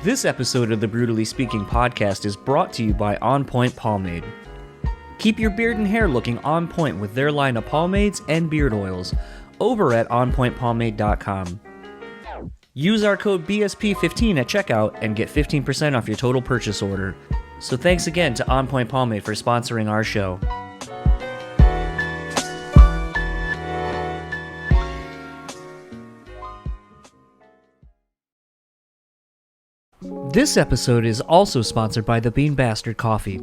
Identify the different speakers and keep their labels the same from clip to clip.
Speaker 1: This episode of the Brewtally Speaking podcast is brought to you by On Point Pomade. Keep your beard and hair looking on point with their line of pomades and beard oils over at onpointpomade.com. Use our code BSP15 at checkout and get 15% off your total purchase order. So thanks again to On Point Pomade for sponsoring our show. This episode is also sponsored by the Bean Bastard Coffee.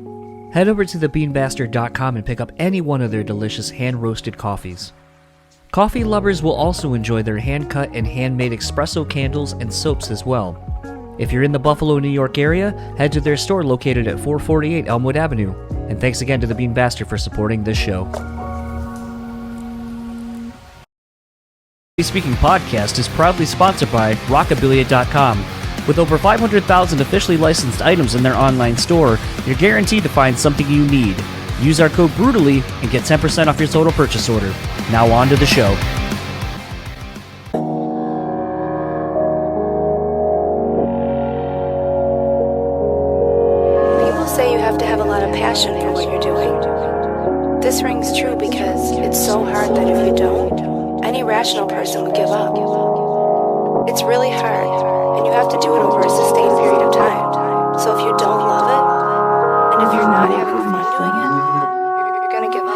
Speaker 1: Head over to thebeanbastard.com and pick up any one of their delicious hand-roasted coffees. Coffee lovers will also enjoy their hand-cut and handmade espresso candles and soaps as well. If you're in the Buffalo, New York area, head to their store located at 448 Elmwood Avenue. And thanks again to the Bean Bastard for supporting this show. The Speaking podcast is proudly sponsored by Rockabilia.com. With over 500,000 officially licensed items in their online store, you're guaranteed to find something you need. Use our code BREWtally and get 10% off your total purchase order. Now on to the show.
Speaker 2: People say you have to have a lot of passion for what you're doing. This rings true because it's so hard that if you don't, any rational person would give up. It's really hard. And you have to do it over a sustained period of time. So if you don't love it, and if you're not having fun doing it, you're gonna give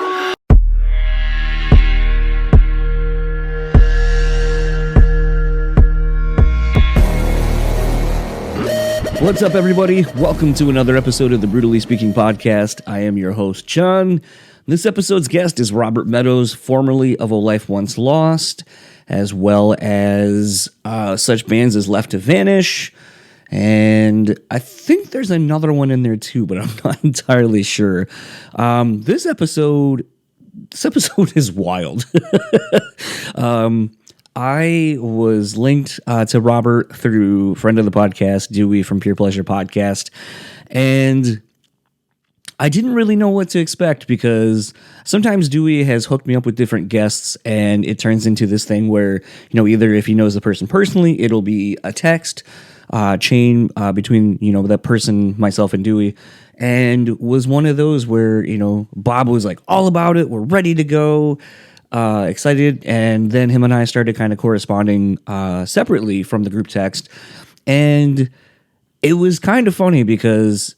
Speaker 1: up. What's up, everybody? Welcome to another episode of the Brewtally Speaking podcast. I am your host, John. This episode's guest is Robert Meadows, formerly of A Life Once Lost, as well as such bands as Left to Vanish, and I think there's another one in there too, but I'm not entirely sure. This episode is wild. I was linked to Robert through friend of the podcast, Dewey from Pure Pleasure Podcast, and I didn't really know what to expect because sometimes Dewey has hooked me up with different guests and it turns into this thing where, you know, either if he knows the person personally, it'll be a text chain between, you know, that person, myself and Dewey, and was one of those where, you know, Bob was like all about it. We're ready to go, excited. And then him and I started kind of corresponding separately from the group text. And it was kind of funny because...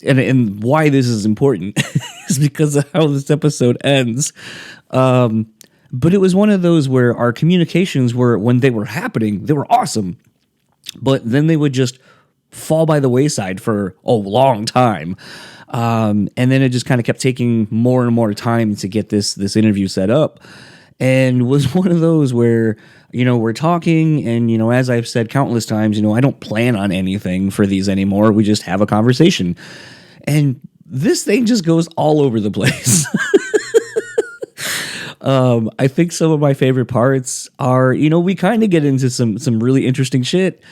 Speaker 1: And why this is important is because of how this episode ends. But it was one of those where our communications were, when they were happening, they were awesome. But then they would just fall by the wayside for a long time. And then it just kind of kept taking more and more time to get this interview set up. And was one of those where, you know, we're talking and, you know, as I've said countless times, you know, I don't plan on anything for these anymore. We just have a conversation. And this thing just goes all over the place. I think some of my favorite parts are, you know, we kind of get into some really interesting shit.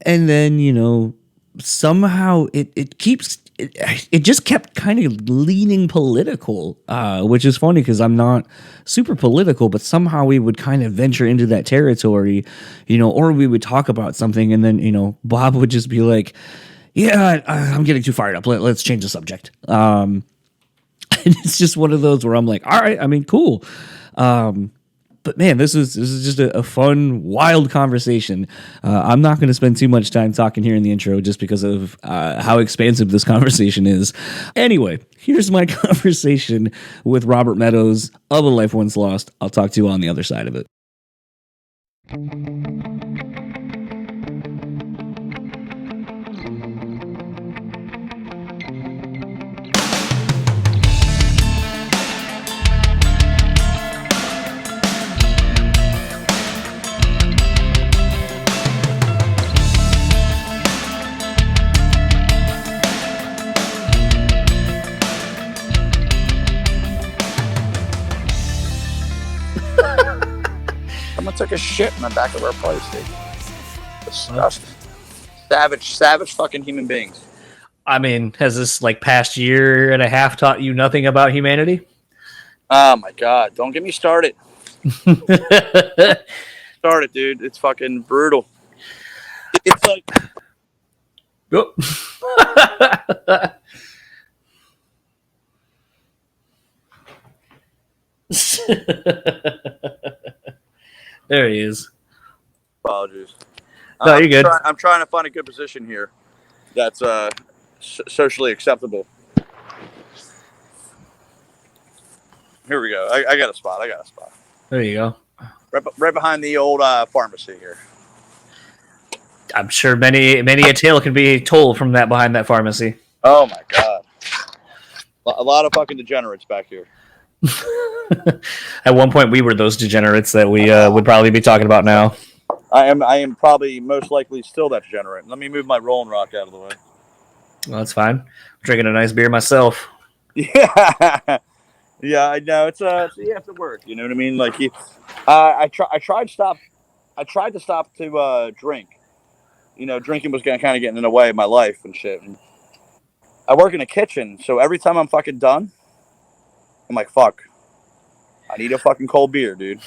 Speaker 1: And then, you know, somehow it just kept kind of leaning political, which is funny because I'm not super political, but somehow we would kind of venture into that territory, you know, or we would talk about something and then, you know, Bob would just be like, yeah, I'm getting too fired up. Let's change the subject. And it's just one of those where I'm like, all right, I mean, cool. But man, this is just a fun, wild conversation. I'm not going to spend too much time talking here in the intro just because of how expansive this conversation is. Anyway, here's my conversation with Robert Meadows of A Life Once Lost. I'll talk to you on the other side of it.
Speaker 3: Someone took a shit in the back of our place, dude. Disgusting. Savage fucking human beings.
Speaker 1: I mean, has this like past year and a half taught you nothing about humanity?
Speaker 3: Oh my God. Don't get me started. Started, dude. It's fucking brutal. It's like
Speaker 1: Oh. There he is.
Speaker 3: Apologies.
Speaker 1: No, you're good.
Speaker 3: I'm trying to find a good position here that's socially acceptable. Here we go. I got a spot.
Speaker 1: There you go.
Speaker 3: Right behind the old pharmacy here.
Speaker 1: I'm sure many a tale can be told from that behind that pharmacy.
Speaker 3: Oh my god. A lot of fucking degenerates back here.
Speaker 1: At one point, we were those degenerates that we would probably be talking about now.
Speaker 3: I am probably most likely still that degenerate. Let me move my Rolling Rock out of the way.
Speaker 1: Well, that's fine. I'm drinking a nice beer myself.
Speaker 3: Yeah. Yeah, I know. It's you have to work. You know what I mean? Like, I tried to stop to drink. You know, drinking was kind of getting in the way of my life and shit. And I work in a kitchen, so every time I'm fucking done, I'm like, fuck, I need a fucking cold beer, dude.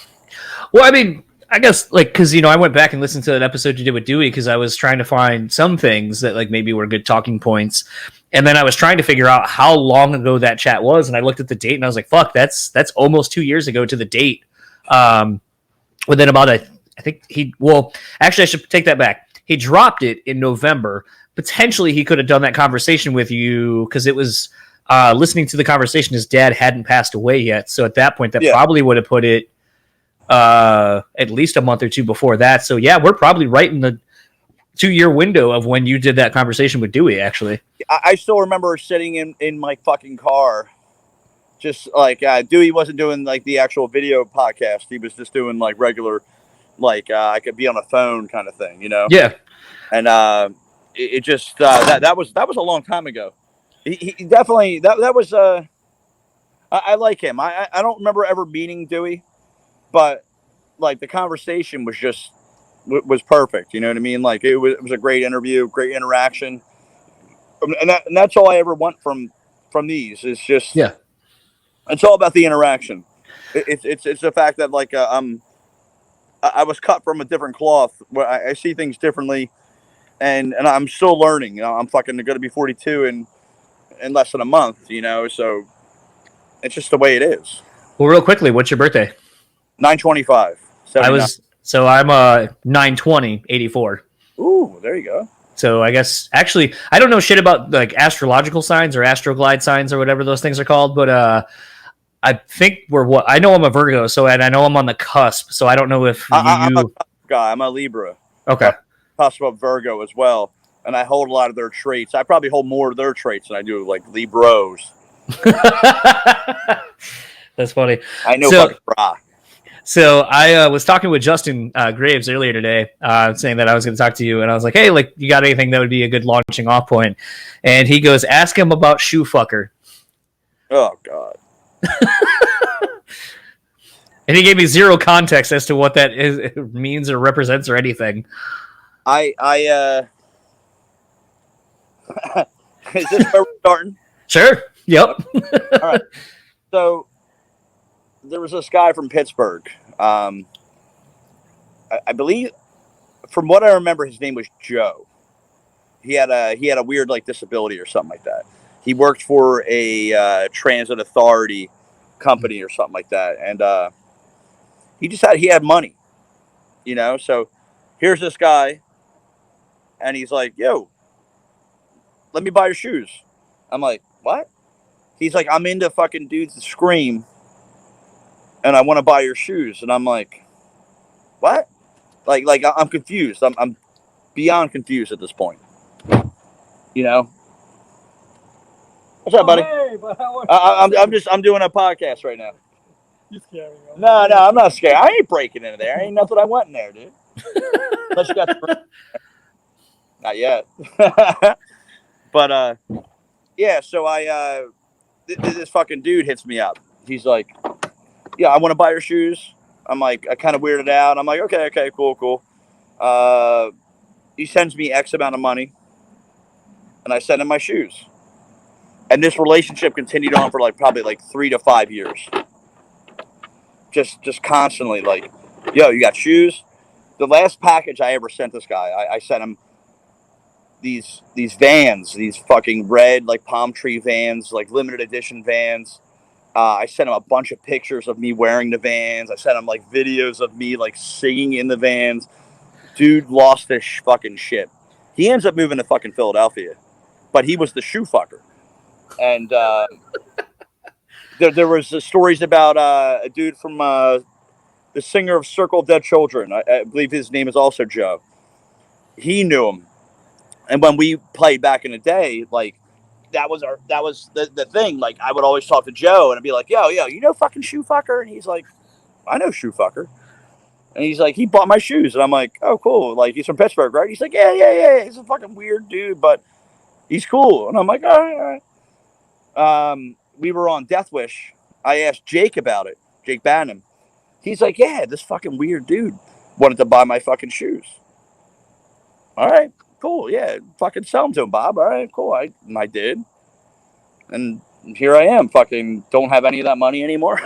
Speaker 1: Well, I mean, I guess, like, because, you know, I went back and listened to that episode you did with Dewey because I was trying to find some things that, like, maybe were good talking points. And then I was trying to figure out how long ago that chat was. And I looked at the date and I was like, fuck, that's almost 2 years ago to the date. Within about, I think actually, I should take that back. He dropped it in November. Potentially, he could have done that conversation with you because it was listening to the conversation. His dad hadn't passed away yet. So at that point, that probably would have put it at least a month or two before that. So yeah, we're probably right in the 2-year window of when you did that conversation with Dewey, actually.
Speaker 3: I still remember sitting in my fucking car. Just like Dewey wasn't doing like the actual video podcast. He was just doing like regular, like I could be on a phone kind of thing, you know?
Speaker 1: Yeah.
Speaker 3: And it just that was a long time ago. He definitely that was I like him. I don't remember ever meeting Dewey, but like the conversation was perfect. You know what I mean? Like it was a great interview, great interaction, and that's all I ever want from these. Is just it's all about the interaction. It's the fact that like I was cut from a different cloth where I see things differently, and I'm still learning. You know, I'm fucking going to be 42 in less than a month. You know, so it's just the way it is.
Speaker 1: Well, real quickly, what's your birthday?
Speaker 3: 9/25.
Speaker 1: I'm 9/20/84.
Speaker 3: Ooh, there you go.
Speaker 1: So I guess actually I don't know shit about like astrological signs or astroglide signs or whatever those things are called, but I think I know I'm a Virgo, so and I know I'm on the cusp, so I don't know if
Speaker 3: I'm a guy. I'm a Libra.
Speaker 1: Okay.
Speaker 3: Cusp of Virgo as well, and I hold a lot of their traits. I probably hold more of their traits than I do like Libros.
Speaker 1: That's funny.
Speaker 3: I know.
Speaker 1: So I was talking with Justin Graves earlier today, saying that I was going to talk to you, and I was like, "Hey, like, you got anything that would be a good launching off point?" And he goes, "Ask him about shoe fucker."
Speaker 3: Oh God.
Speaker 1: And he gave me zero context as to what that means or represents or anything.
Speaker 3: Is this where we're starting?
Speaker 1: Sure. Yep.
Speaker 3: All right. So there was this guy from Pittsburgh. I believe, from what I remember, his name was Joe. He had a weird like disability or something like that. He worked for a transit authority company or something like that, and he had money, you know. So here's this guy, and he's like, "Yo, let me buy your shoes." I'm like, "What?" He's like, "I'm into fucking dudes that scream, and I want to buy your shoes." And I'm like, "What?" Like I'm confused. I'm beyond confused at this point. You know. What's up, buddy?
Speaker 4: Hey, but
Speaker 3: I'm doing a podcast right now.
Speaker 4: You scared me.
Speaker 3: No, I'm not scared. I ain't breaking into there. Ain't nothing I want in there, dude. Unless you got the not yet. But yeah. So this fucking dude hits me up. He's like, "Yeah, I want to buy your shoes." I'm like, I kind of weirded out. I'm like, okay, cool. He sends me X amount of money, and I send him my shoes. And this relationship continued on for probably 3 to 5 years. Just constantly like, "Yo, you got shoes?" The last package I ever sent this guy, I sent him these vans, these fucking red like palm tree vans, like limited edition vans. I sent him a bunch of pictures of me wearing the vans. I sent him like videos of me like singing in the vans. Dude lost his fucking shit. He ends up moving to fucking Philadelphia, but he was the shoe fucker. And there was stories about a dude from the singer of Circle of Dead Children. I believe his name is also Joe. He knew him, and when we played back in the day, like that was the thing. Like I would always talk to Joe, and I'd be like, "Yo, you know fucking shoe fucker?" And he's like, "I know shoe fucker." And he's like, "He bought my shoes," and I'm like, "Oh, cool." Like he's from Pittsburgh, right? He's like, "Yeah. He's a fucking weird dude, but he's cool." And I'm like, "All right." We were on Death Wish. I asked Jake about it, Jake Bannon. He's like, "Yeah, this fucking weird dude wanted to buy my fucking shoes." All right, cool. Yeah, fucking sell them to him, Bob. All right, cool. I did. And here I am, fucking don't have any of that money anymore.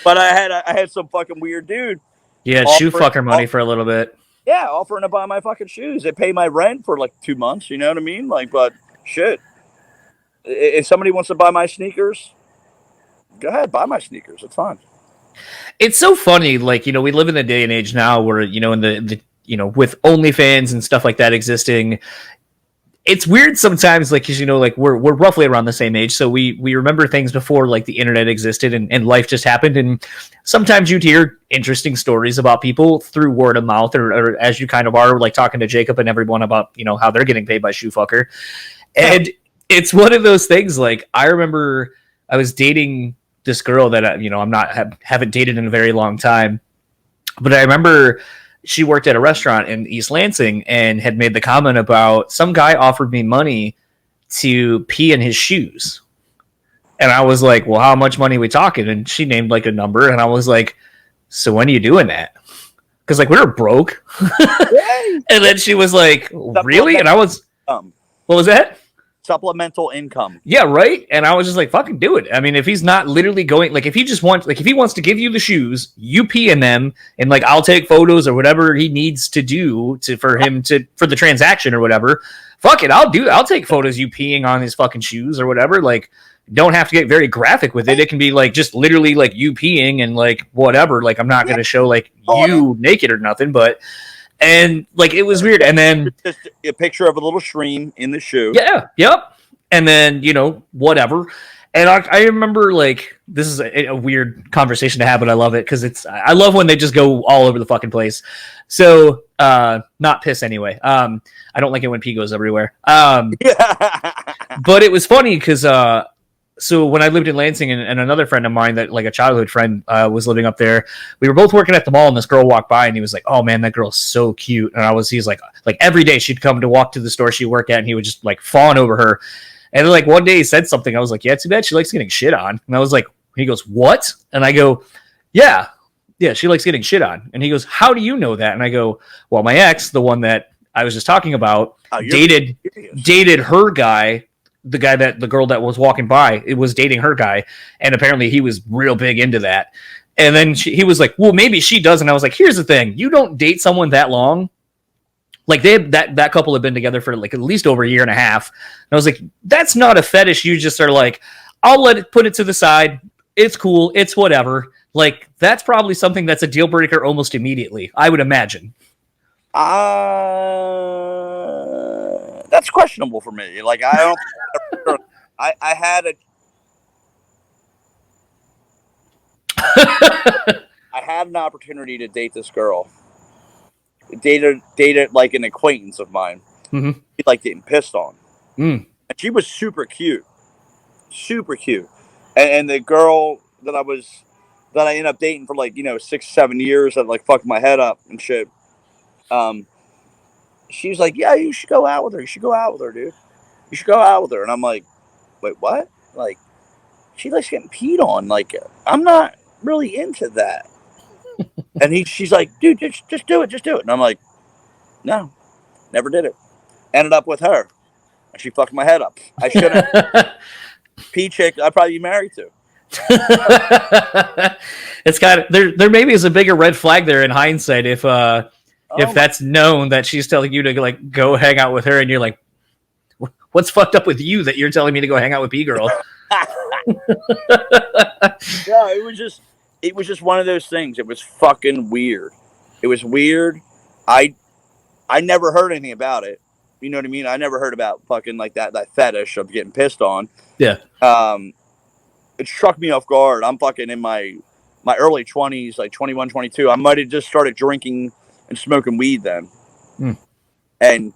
Speaker 3: But I had some fucking weird dude.
Speaker 1: Yeah, shoe fucker money for a little bit.
Speaker 3: Yeah, offering to buy my fucking shoes. They pay my rent for like 2 months, you know what I mean? Like, but shit. If somebody wants to buy my sneakers, go ahead, buy my sneakers. It's fine.
Speaker 1: It's so funny, like, we live in a day and age now where, in the with OnlyFans and stuff like that existing, it's weird sometimes, like, because, like, we're roughly around the same age, so we remember things before, like, the internet existed and life just happened, and sometimes you'd hear interesting stories about people through word of mouth, or as you kind of are, like, talking to Jacob and everyone about, how they're getting paid by shoe fucker. And it's one of those things, like, I remember I was dating this girl that, haven't dated in a very long time, but I remember she worked at a restaurant in East Lansing and had made the comment about some guy offered me money to pee in his shoes. And I was like, well, how much money are we talking? And she named like a number. And I was like, so when are you doing that? Because like we were broke. And then she was like, really? And I was, what was that?
Speaker 3: Supplemental income.
Speaker 1: Yeah, right. And I was just like, fucking do it. I mean, if he's not literally going, like, if he just wants, like, if he wants to give you the shoes, you pee in them, and like, I'll take photos or whatever he needs to do for the transaction or whatever. Fuck it, I'll take photos you peeing on his fucking shoes or whatever. Like, don't have to get very graphic with it. It can be like just literally like you peeing and like whatever. Like, I'm not going to show like you naked or nothing, but. And like it was weird, and then
Speaker 3: just a picture of a little stream in the shoe.
Speaker 1: Yeah, yep. And then whatever. And I remember like this is a weird conversation to have, but I love it because I love when they just go all over the fucking place. So not piss anyway. I don't like it when pee goes everywhere. But it was funny because so when I lived in Lansing and another friend of mine that like a childhood friend was living up there, we were both working at the mall and this girl walked by and he was like, oh man, that girl's so cute. And he's like every day she'd come to walk to the store she worked at and he would just like fawn over her. And then like one day he said something. I was like, yeah, too bad she likes getting shit on. And I was like, he goes, what? And I go, yeah, she likes getting shit on. And he goes, how do you know that? And I go, well, my ex, the one that I was just talking about, dated her guy. The girl that was walking by, it was dating her guy. And apparently he was real big into that. And then he was like, well, maybe she does. And I was like, here's the thing. You don't date someone that long. Like that couple had been together for like at least over a year and a half. And I was like, that's not a fetish. You just are like, I'll put it to the side. It's cool. It's whatever. Like that's probably something that's a deal breaker almost immediately, I would imagine.
Speaker 3: That's questionable for me. Like I don't. I had an opportunity to date this girl. Dated like an acquaintance of mine.
Speaker 1: Mm-hmm.
Speaker 3: He liked getting pissed on.
Speaker 1: And
Speaker 3: she was super cute. And the girl that I ended up dating for like 6-7 years that like fucked my head up and shit. She was like, yeah, you should go out with her. You should go out with her, dude. You should go out with her. And I'm like, wait, what? Like, she likes getting peed on. Like, I'm not really into that. And she's like, dude, just do it. Just do it. And I'm like, no, never did it. Ended up with her. And she fucked my head up. I should have. Pee chick, I'd probably be married to.
Speaker 1: It's kind of, there maybe is a bigger red flag there in hindsight if if that's known that she's telling you to like go hang out with her, and you're like, what's fucked up with you that you're telling me to go hang out with B-girl?
Speaker 3: Yeah, it was just one of those things. It was fucking weird. It was weird. I never heard anything about it. You know what I mean? I never heard about fucking like that fetish of getting pissed on.
Speaker 1: Yeah.
Speaker 3: It struck me off guard. I'm fucking in my early 20s, like 21, 22. I might have just started drinking and smoking weed then. And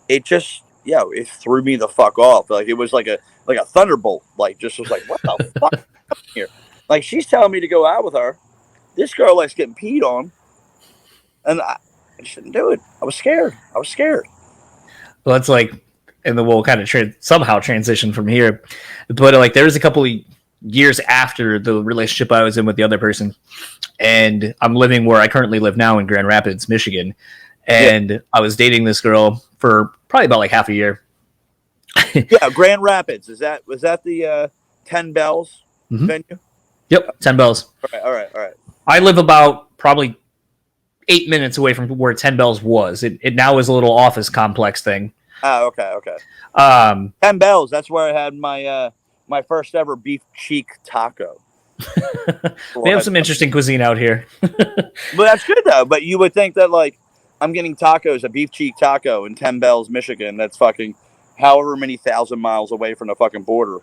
Speaker 3: it just, it threw me the fuck off. Like it was like a thunderbolt. Like just was like, what the fuck is happening here? Like she's telling me to go out with her. This girl likes getting peed on. And I just didn't do it. I was scared.
Speaker 1: Well, it's like, and then we'll kind of somehow transition from here. But like, there was a couple of years after the relationship I was in with the other person, and I'm living where I currently live now in Grand Rapids, Michigan. And I was dating this girl for probably about like half a year.
Speaker 3: Yeah, Grand Rapids. Was that the 10 Bells venue?
Speaker 1: Yep, 10 Bells.
Speaker 3: All right.
Speaker 1: I live about probably 8 minutes away from where 10 Bells was. It now is a little office complex thing.
Speaker 3: Oh, okay. 10 Bells. That's where I had my first ever beef cheek taco.
Speaker 1: They have some interesting cuisine out here.
Speaker 3: But that's good though. But you would think that like I'm getting tacos, a beef cheek taco in 10 Bells, Michigan. That's fucking however many thousand miles away from the fucking border.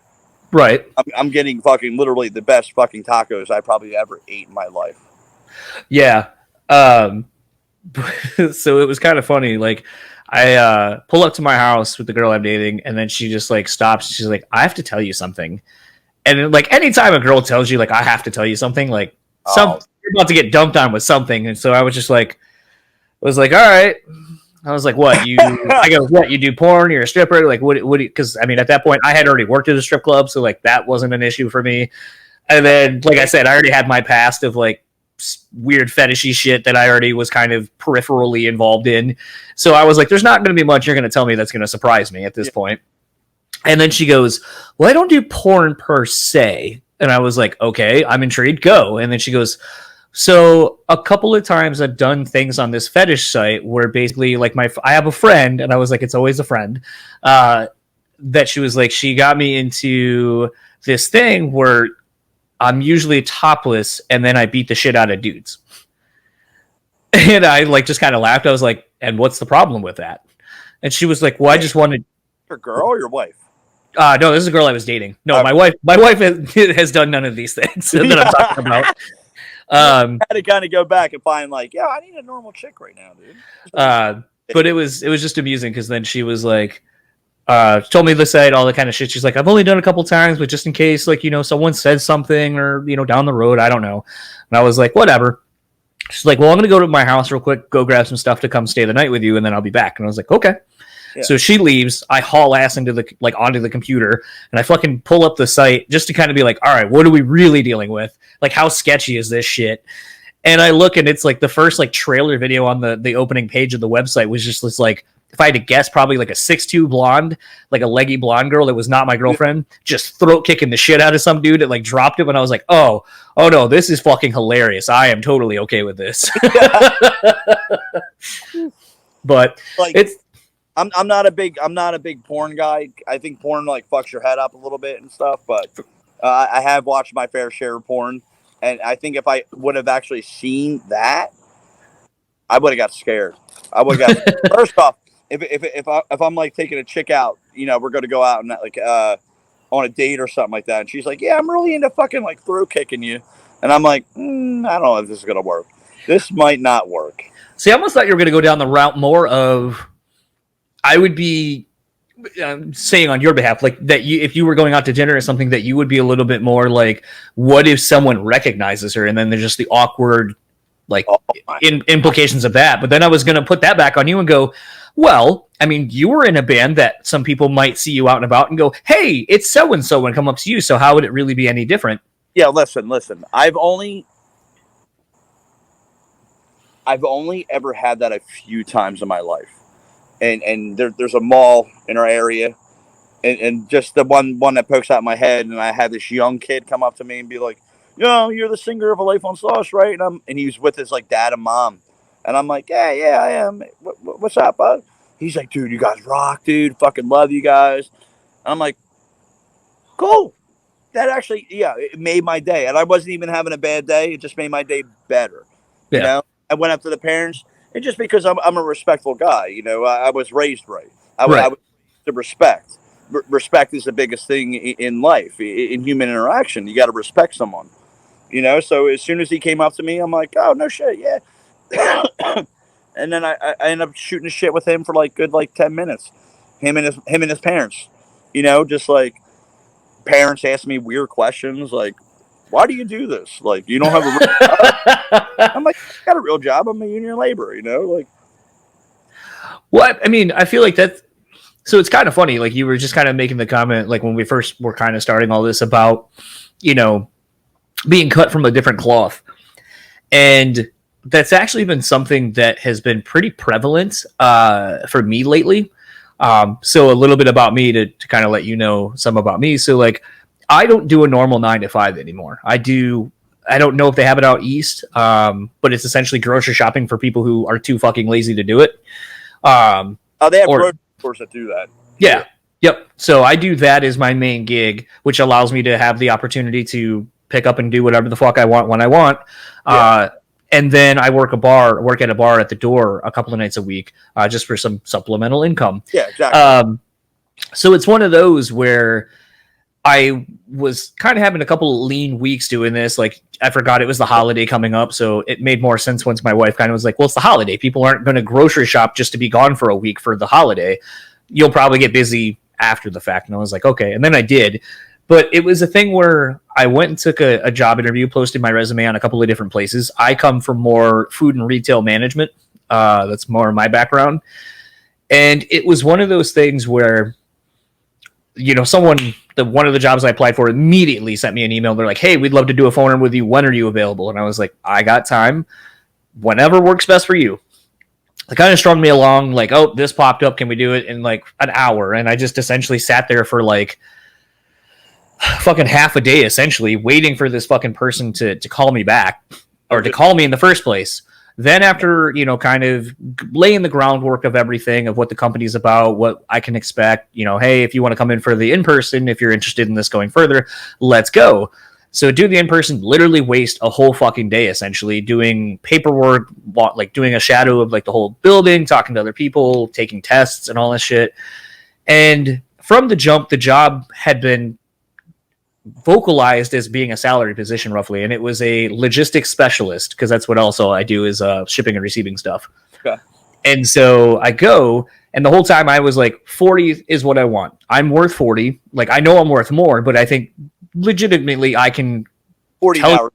Speaker 1: Right.
Speaker 3: I'm getting fucking literally the best fucking tacos I probably ever ate in my life.
Speaker 1: Yeah. So it was kind of funny. Like I pull up to my house with the girl I'm dating, and then she just like stops. She's like, I have to tell you something. And then, like anytime a girl tells you like I have to tell you something, like you're about to get dumped on with something. And so I was just like, all right. I was like, what I go, what, you do porn? You're a stripper? Like what because I mean at that point I had already worked at a strip club, so like that wasn't an issue for me. And then like I said, I already had my past of like weird fetishy shit that I already was kind of peripherally involved in. So I was like, there's not going to be much you're going to tell me that's going to surprise me at this point. And then she goes, well, I don't do porn per se. And I was like, okay, I'm intrigued. Go. And then she goes, so a couple of times I've done things on this fetish site where basically like I have a friend, and I was like, it's always a friend, that she was like, she got me into this thing where I'm usually topless, and then I beat the shit out of dudes. And I like just kind of laughed. I was like, and what's the problem with that? And she was like, well, I just wanted
Speaker 3: your girl or your wife?
Speaker 1: No, this is a girl I was dating. No, my wife has done none of these things that I'm talking about.
Speaker 3: I had to kind of go back and find like, I need a normal chick right now, dude.
Speaker 1: But it was just amusing because then she was like, told me the site, all the kind of shit. She's like, I've only done a couple times, but just in case, like, someone says something or, down the road, I don't know. And I was like, whatever. She's like, well, I'm going to go to my house real quick, go grab some stuff to come stay the night with you, and then I'll be back. And I was like, okay. Yeah. So she leaves. I haul ass onto the computer, and I fucking pull up the site just to kind of be like, all right, what are we really dealing with? Like, how sketchy is this shit? And I look, and it's like the first like trailer video on the opening page of the website was just this like, if I had to guess, probably like a 6'2" blonde, like a leggy blonde girl that was not my girlfriend, just throat kicking the shit out of some dude that like dropped him, and I was like, oh no, this is fucking hilarious. I am totally okay with this. But
Speaker 3: like, I'm not a big porn guy. I think porn like fucks your head up a little bit and stuff, but I have watched my fair share of porn, and I think if I would have actually seen that, I would have got scared. I would have got first off. If I'm like taking a chick out, we're going to go out and like on a date or something like that, and she's like, yeah, I'm really into fucking like throat kicking you, and I'm like, I don't know if this is going to work. This might not work.
Speaker 1: See, I almost thought you were going to go down the route more of, I would be saying on your behalf, like that if you were going out to dinner or something, that you would be a little bit more like, what if someone recognizes her, and then there's just the awkward like implications of that. But then I was going to put that back on you and go, well, I mean, you were in a band that some people might see you out and about and go, hey, it's so-and-so, and come up to you. So how would it really be any different?
Speaker 3: Yeah, listen. I've only ever had that a few times in my life. And there's a mall in our area. And just the one that pokes out my head. And I had this young kid come up to me and be like, you're the singer of A Life on Sauce, right? And he was with his like dad and mom. And I'm like, yeah, I am. What's up, bud? He's like, dude, you guys rock, dude. Fucking love you guys. And I'm like, cool. That actually, yeah, it made my day. And I wasn't even having a bad day. It just made my day better.
Speaker 1: Yeah.
Speaker 3: You know, I went up to the parents, and just because I'm a respectful guy, you know, I was raised right. I was to respect. Respect is the biggest thing in life, in human interaction. You got to respect someone, you know. So as soon as he came up to me, I'm like, oh, no shit, yeah. And then I ended up shooting shit with him for like 10 minutes. Him and his parents, you know, just like parents ask me weird questions like, why do you do this? Like, you don't have a real job? I'm like, I got a real job. I'm a union laborer, you know, like.
Speaker 1: What? I mean, I feel like that. So it's kind of funny. Like, you were just kind of making the comment, like when we first were kind of starting all this about, you know, being cut from a different cloth. And that's actually been something that has been pretty prevalent for me lately. So a little bit about me to kind of let you know some about me. So like, I don't do a normal 9 to 5 anymore. I don't know if they have it out east, but it's essentially grocery shopping for people who are too fucking lazy to do it.
Speaker 3: They have grocery stores that do that.
Speaker 1: Yeah. Yep. So I do that as my main gig, which allows me to have the opportunity to pick up and do whatever the fuck I want when I want. Yeah. And then I work at a bar at the door a couple of nights a week, just for some supplemental income.
Speaker 3: Yeah, exactly.
Speaker 1: So it's one of those where I was kind of having a couple of lean weeks doing this. Like, I forgot it was the holiday coming up, so it made more sense once my wife kind of was like, well, it's the holiday. People aren't going to grocery shop just to be gone for a week for the holiday. You'll probably get busy after the fact. And I was like, okay. And then I did. But it was a thing where I went and took a job interview, posted my resume on a couple of different places. I come from more food and retail management. That's more my background. And it was one of those things where, you know, one of the jobs I applied for immediately sent me an email. They're like, hey, we'd love to do a phone in with you. When are you available? And I was like, I got time. Whenever works best for you. It kind of strung me along, like, oh, this popped up. Can we do it in like an hour? And I just essentially sat there for like fucking half a day, essentially, waiting for this fucking person to call me back, or to call me in the first place. Then after, you know, kind of laying the groundwork of everything, of what the company's about, what I can expect, you know, hey, if you want to come in for the in-person, if you're interested in this going further, let's go. So do the in-person, literally waste a whole fucking day, essentially, doing paperwork, like doing a shadow of like the whole building, talking to other people, taking tests and all that shit. And from the jump, the job had been vocalized as being a salary position roughly, and it was a logistics specialist, because that's what also I do, is shipping and receiving stuff.
Speaker 3: Okay.
Speaker 1: And so I go, and the whole time I was like, 40 is what I want. I'm worth 40. Like, I know I'm worth more, but I think legitimately I can
Speaker 3: 40 hours.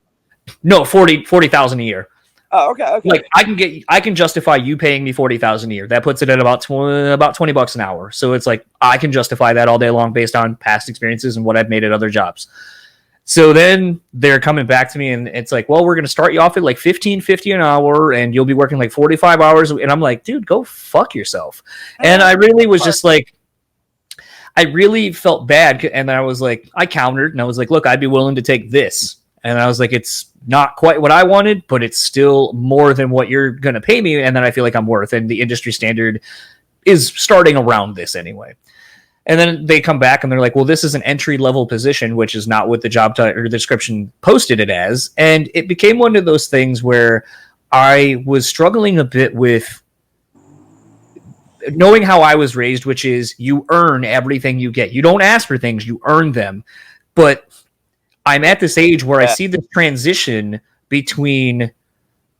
Speaker 1: No, 40,000 a year.
Speaker 3: Oh, okay.
Speaker 1: Like, I can justify you paying me 40,000 a year. That puts it at about $20 an hour. So it's like, I can justify that all day long based on past experiences and what I've made at other jobs. So then they're coming back to me, and it's like, well, we're going to start you off at like $15.50 an hour, and you'll be working like 45 hours. And I'm like, dude, go fuck yourself. And I really was just like, I really felt bad. And I was like, I countered, and I was like, look, I'd be willing to take this. And I was like, it's not quite what I wanted, but it's still more than what you're going to pay me. And then I feel like I'm worth, and the industry standard is starting around this anyway. And then they come back and they're like, well, this is an entry level position, which is not what the job title or description posted it as. And it became one of those things where I was struggling a bit with knowing how I was raised, which is you earn everything you get. You don't ask for things, you earn them. But I'm at this age where I see this transition between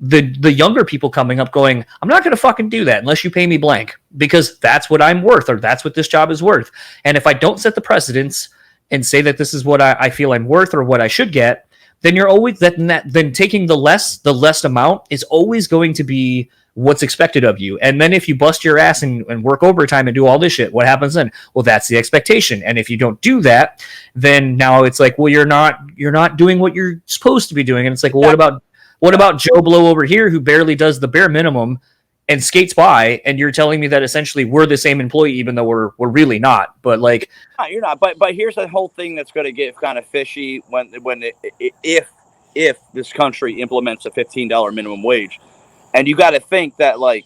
Speaker 1: the younger people coming up going, I'm not going to fucking do that unless you pay me blank, because that's what I'm worth, or that's what this job is worth. And if I don't set the precedence and say that this is what I feel I'm worth or what I should get, then you're always then taking the less amount is always going to be what's expected of you. And then if you bust your ass and work overtime and do all this shit, what happens then? Well, that's the expectation. And if you don't do that, then now it's like, well, you're not doing what you're supposed to be doing. And it's like, well, what about Joe Blow over here, who barely does the bare minimum and skates by, and you're telling me that essentially we're the same employee, even though we're really not. But like,
Speaker 3: no, you're not. But here's the whole thing that's going to get kind of fishy if this country implements a $15 minimum wage. And you got to think that, like,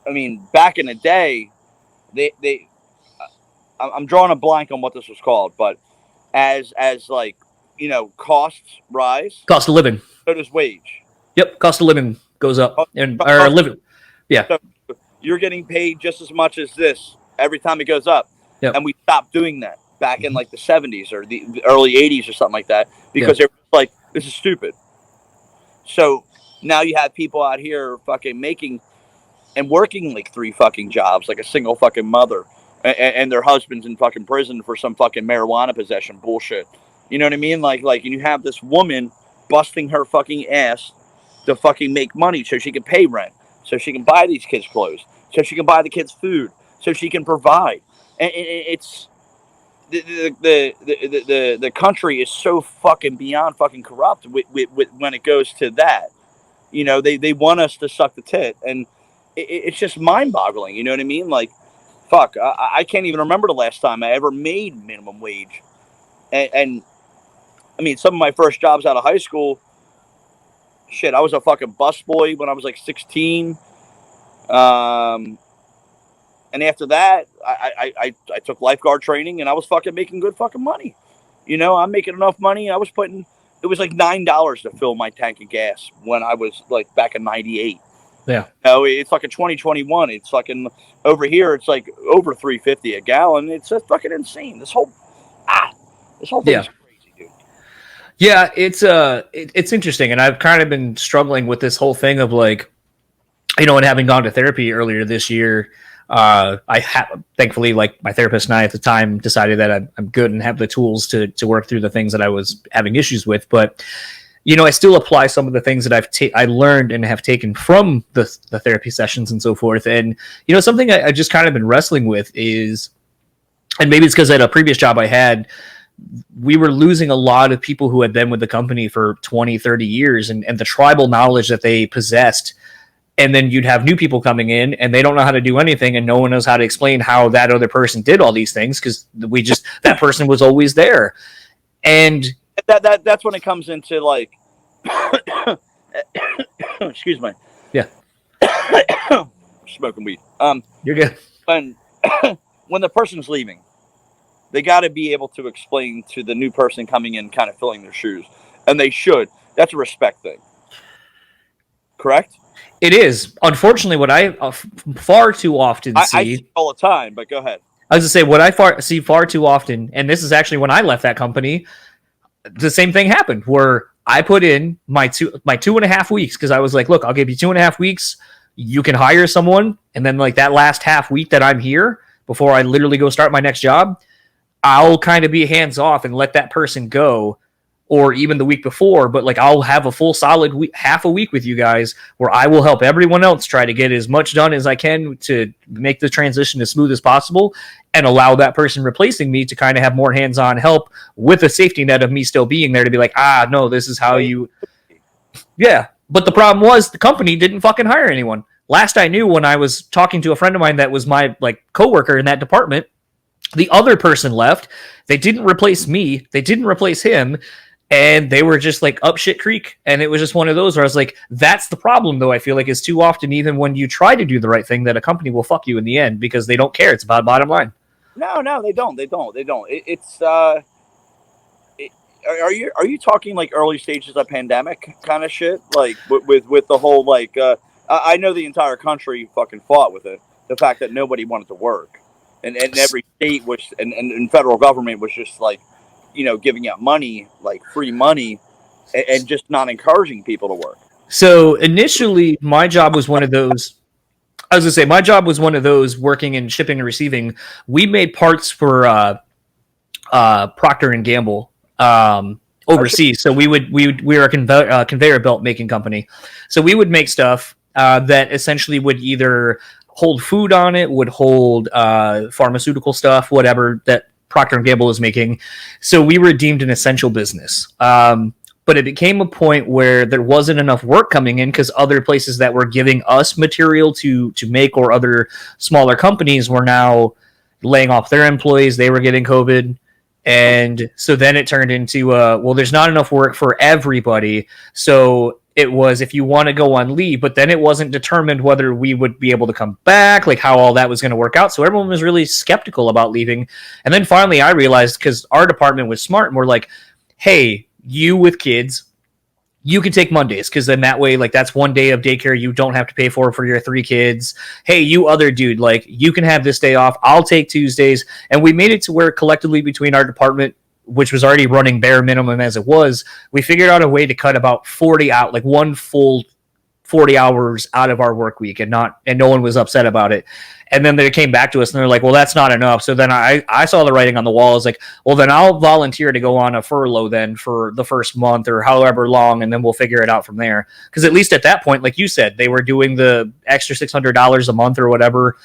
Speaker 3: I mean, back in the day, I'm drawing a blank on what this was called, but as like, you know, costs rise,
Speaker 1: Cost of living.
Speaker 3: so does wage.
Speaker 1: Yep, cost of living goes up, and
Speaker 3: Co-
Speaker 1: or
Speaker 3: cost-
Speaker 1: living. Yeah,
Speaker 3: So you're getting paid just as much as this every time it goes up.
Speaker 1: Yep.
Speaker 3: And we stopped doing that back in like the 70s or the early 80s or something like that, because
Speaker 1: Yeah.
Speaker 3: they're like, this is stupid. So now you have people out here fucking making and working like 3 fucking jobs, like a single fucking mother, and their husband's in fucking prison for some fucking marijuana possession bullshit. You know what I mean? Like, and you have this woman busting her fucking ass to fucking make money so she can pay rent, so she can buy these kids clothes, so she can buy the kids food, so she can provide. And it's the country is so fucking beyond fucking corrupt with when it goes to that. You know, they want us to suck the tit, and it's just mind boggling. You know what I mean? Like, fuck, I can't even remember the last time I ever made minimum wage. And I mean, some of my first jobs out of high school, shit, I was a fucking busboy when I was like 16. And after that, I took lifeguard training, and I was fucking making good fucking money. You know, I'm making enough money. It was like $9 to fill my tank of gas when I was like back in '98.
Speaker 1: yeah.
Speaker 3: You know, it's like a 2021. It's fucking over here. It's like over $3.50 a gallon. It's just fucking insane. This whole thing is crazy, dude.
Speaker 1: Yeah, it's interesting, and I've kind of been struggling with this whole thing of like, you know, and having gone to therapy earlier this year, thankfully, like my therapist and I at the time decided that I'm good and have the tools to work through the things that I was having issues with. But, you know, I still apply some of the things that I learned and have taken from the therapy sessions and so forth. And, you know, something I just kind of been wrestling with is, and maybe it's because at a previous job I had, we were losing a lot of people who had been with the company for 20, 30 years and the tribal knowledge that they possessed. And then you'd have new people coming in and they don't know how to do anything, and no one knows how to explain how that other person did all these things because that person was always there. And
Speaker 3: that's when it comes into like, excuse me.
Speaker 1: Yeah.
Speaker 3: Smoking weed.
Speaker 1: You're good.
Speaker 3: When the person's leaving, they got to be able to explain to the new person coming in, kind of filling their shoes, and they should. That's a respect thing. Correct?
Speaker 1: It is. Unfortunately, what I far too often see...
Speaker 3: I see it all the time, but go ahead.
Speaker 1: I was going to say, what I see far too often, and this is actually when I left that company, the same thing happened, where I put in my 2.5 weeks, because I was like, look, I'll give you 2.5 weeks, you can hire someone, and then like that last half week that I'm here, before I literally go start my next job, I'll kind of be hands off and let that person go, or even the week before, but like I'll have a full solid week, half a week with you guys where I will help everyone else try to get as much done as I can to make the transition as smooth as possible, and allow that person replacing me to kind of have more hands-on help with a safety net of me still being there to be like, no, this is how you... Yeah. But the problem was the company didn't fucking hire anyone. Last I knew, when I was talking to a friend of mine that was my like coworker in that department, the other person left. They didn't replace me. They didn't replace him. And they were just like up shit creek. And it was just one of those where I was like, that's the problem, though, I feel like, is too often, even when you try to do the right thing, that a company will fuck you in the end because they don't care. It's about bottom line.
Speaker 3: No, they don't. Are you talking like early stages of pandemic kind of shit? Like with the whole like, I know the entire country fucking fought with it. The fact that nobody wanted to work, and every state was and federal government was just like, you know, giving out money, like free money, and just not encouraging people to work.
Speaker 1: So initially, my job was one of those. I was gonna say my job was one of those working in shipping and receiving. We made parts for Procter and Gamble overseas. So we were a conveyor belt making company. So we would make stuff that essentially would either hold food on it, would hold pharmaceutical stuff, whatever that Procter & Gamble was making. So we were deemed an essential business. But it became a point where there wasn't enough work coming in because other places that were giving us material to make, or other smaller companies, were now laying off their employees. They were getting COVID. And so then it turned into, well, there's not enough work for everybody. So
Speaker 4: it was if you want to go on leave, but then it wasn't determined whether we would be able to come back, like how all that was going to work out. So everyone was really skeptical about leaving. And then finally I realized, because our department was smart, and we're like, hey, you with kids, you can take Mondays, because then that way, like, that's one day of daycare you don't have to pay for your 3 kids. Hey, you other dude, like, you can have this day off. I'll take Tuesdays. And we made it to where collectively between our department, which was already running bare minimum as it was, we figured out a way to cut about 40 out, like one full 40 hours out of our work week, and no one was upset about it. And then they came back to us and they're like, well, that's not enough. So then I saw the writing on the wall. I was like, well, then I'll volunteer to go on a furlough then for the first month or however long, and then we'll figure it out from there. Because at least at that point, like you said, they were doing the extra $600 a month or whatever,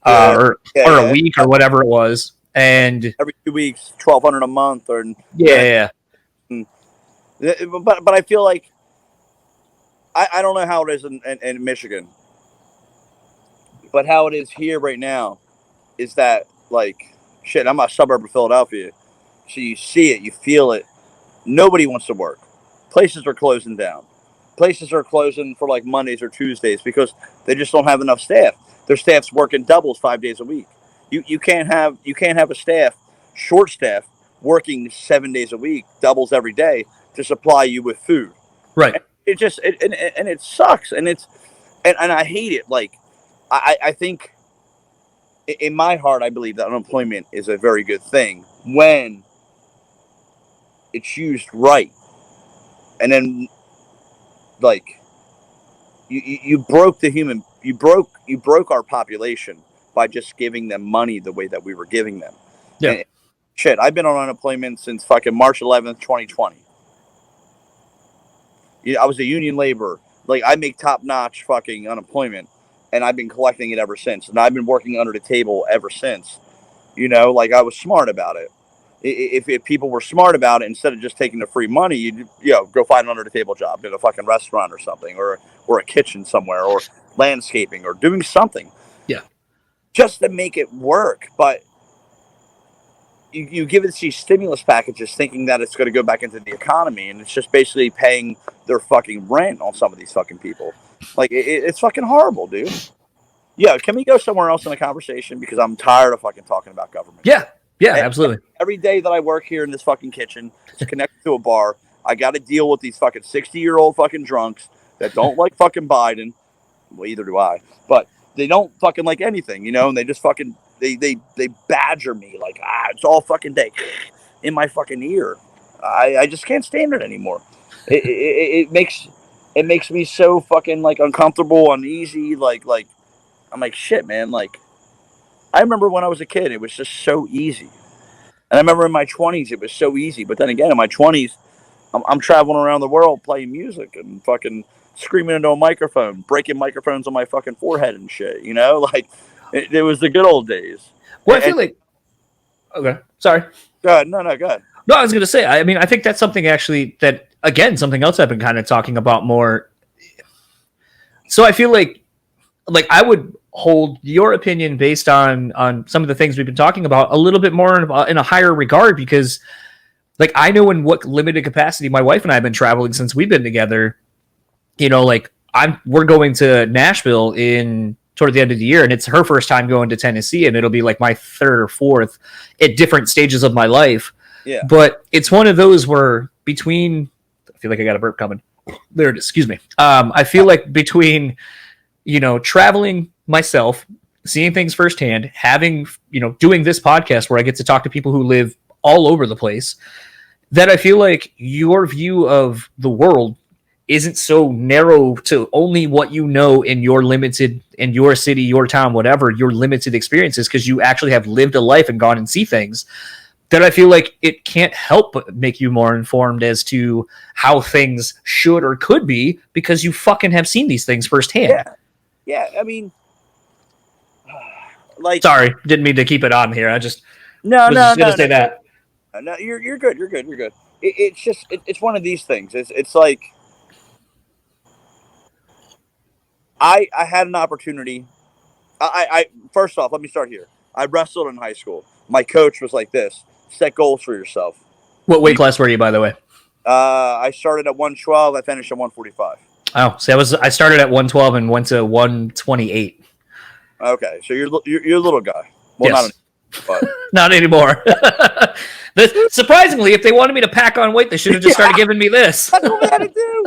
Speaker 4: or a week or whatever it was. And
Speaker 3: every 2 weeks, $1,200 a month, or
Speaker 4: yeah.
Speaker 3: But I feel like I don't know how it is in Michigan, but how it is here right now is that, like, shit, I'm a suburb of Philadelphia, so you see it, you feel it. Nobody wants to work. Places are closing down. Places are closing for like Mondays or Tuesdays because they just don't have enough staff. Their staff's working doubles 5 days a week. You can't have a staff, short staff, working 7 days a week, doubles every day to supply you with food.
Speaker 4: Right.
Speaker 3: And it sucks, and I hate it. Like, I think in my heart, I believe that unemployment is a very good thing when it's used right. And then, like, you broke our population by just giving them money the way that we were giving them.
Speaker 4: Yeah.
Speaker 3: And, shit, I've been on unemployment since fucking March 11th, 2020. I was a union laborer. Like, I make top-notch fucking unemployment, and I've been collecting it ever since. And I've been working under the table ever since. Like, I was smart about it. If people were smart about it, instead of just taking the free money, you'd go find an under the table job in a fucking restaurant or something, or a kitchen somewhere, or landscaping, or doing something.
Speaker 4: Yeah.
Speaker 3: Just to make it work. But you give it these stimulus packages thinking that it's going to go back into the economy, and it's just basically paying their fucking rent on some of these fucking people. Like, it's fucking horrible, dude. Yeah, can we go somewhere else in the conversation? Because I'm tired of fucking talking about government.
Speaker 4: Yeah, absolutely.
Speaker 3: Every day that I work here in this fucking kitchen, it's connected to a bar, I got to deal with these fucking 60-year-old fucking drunks that don't like fucking Biden. Well, either do I. But they don't fucking like anything, and they just fucking... They badger me like, it's all fucking day in my fucking ear. I just can't stand it anymore. It makes me so fucking like uncomfortable, uneasy. Like I'm like, shit, man. Like, I remember when I was a kid, it was just so easy. And I remember in my 20s, it was so easy. But then again, in my 20s, I'm traveling around the world playing music and fucking screaming into a microphone, breaking microphones on my fucking forehead and shit. Like. It was the good old days.
Speaker 4: Well, I feel like... Okay, sorry.
Speaker 3: Go ahead. No, go ahead.
Speaker 4: No, I was going to say, I mean, I think that's something actually that, again, something else I've been kind of talking about more. So I feel like I would hold your opinion based on some of the things we've been talking about a little bit more in a higher regard, because, like, I know in what limited capacity my wife and I have been traveling since we've been together. Like, we're going to Nashville toward the end of the year, and it's her first time going to Tennessee, and it'll be like my third or fourth at different stages of my life.
Speaker 3: Yeah.
Speaker 4: But it's one of those where I feel like I got a burp coming. There it is. Excuse me. I feel like between, traveling myself, seeing things firsthand, having, doing this podcast where I get to talk to people who live all over the place, that I feel like your view of the world isn't so narrow to only what in your city, your town, whatever, your limited experiences, because you actually have lived a life and gone and see things, that I feel like it can't help but make you more informed as to how things should or could be, because you fucking have seen these things firsthand.
Speaker 3: Yeah. I mean, like,
Speaker 4: sorry, didn't mean to keep it on here. I just
Speaker 3: no.
Speaker 4: Say that.
Speaker 3: No, you're good. You're good. It's just it's one of these things. It's like. I had an opportunity. I first off, let me start here. I wrestled in high school. My coach was like this: set goals for yourself.
Speaker 4: What weight class were you, by the way?
Speaker 3: I started at 112. I finished at 145.
Speaker 4: Oh, so I started at 112 and went to 128.
Speaker 3: Okay, so you're a little guy. Well,
Speaker 4: Yes.
Speaker 3: but
Speaker 4: Not anymore. Surprisingly, if they wanted me to pack on weight, they should have just started giving me this.
Speaker 3: that's what we had to do.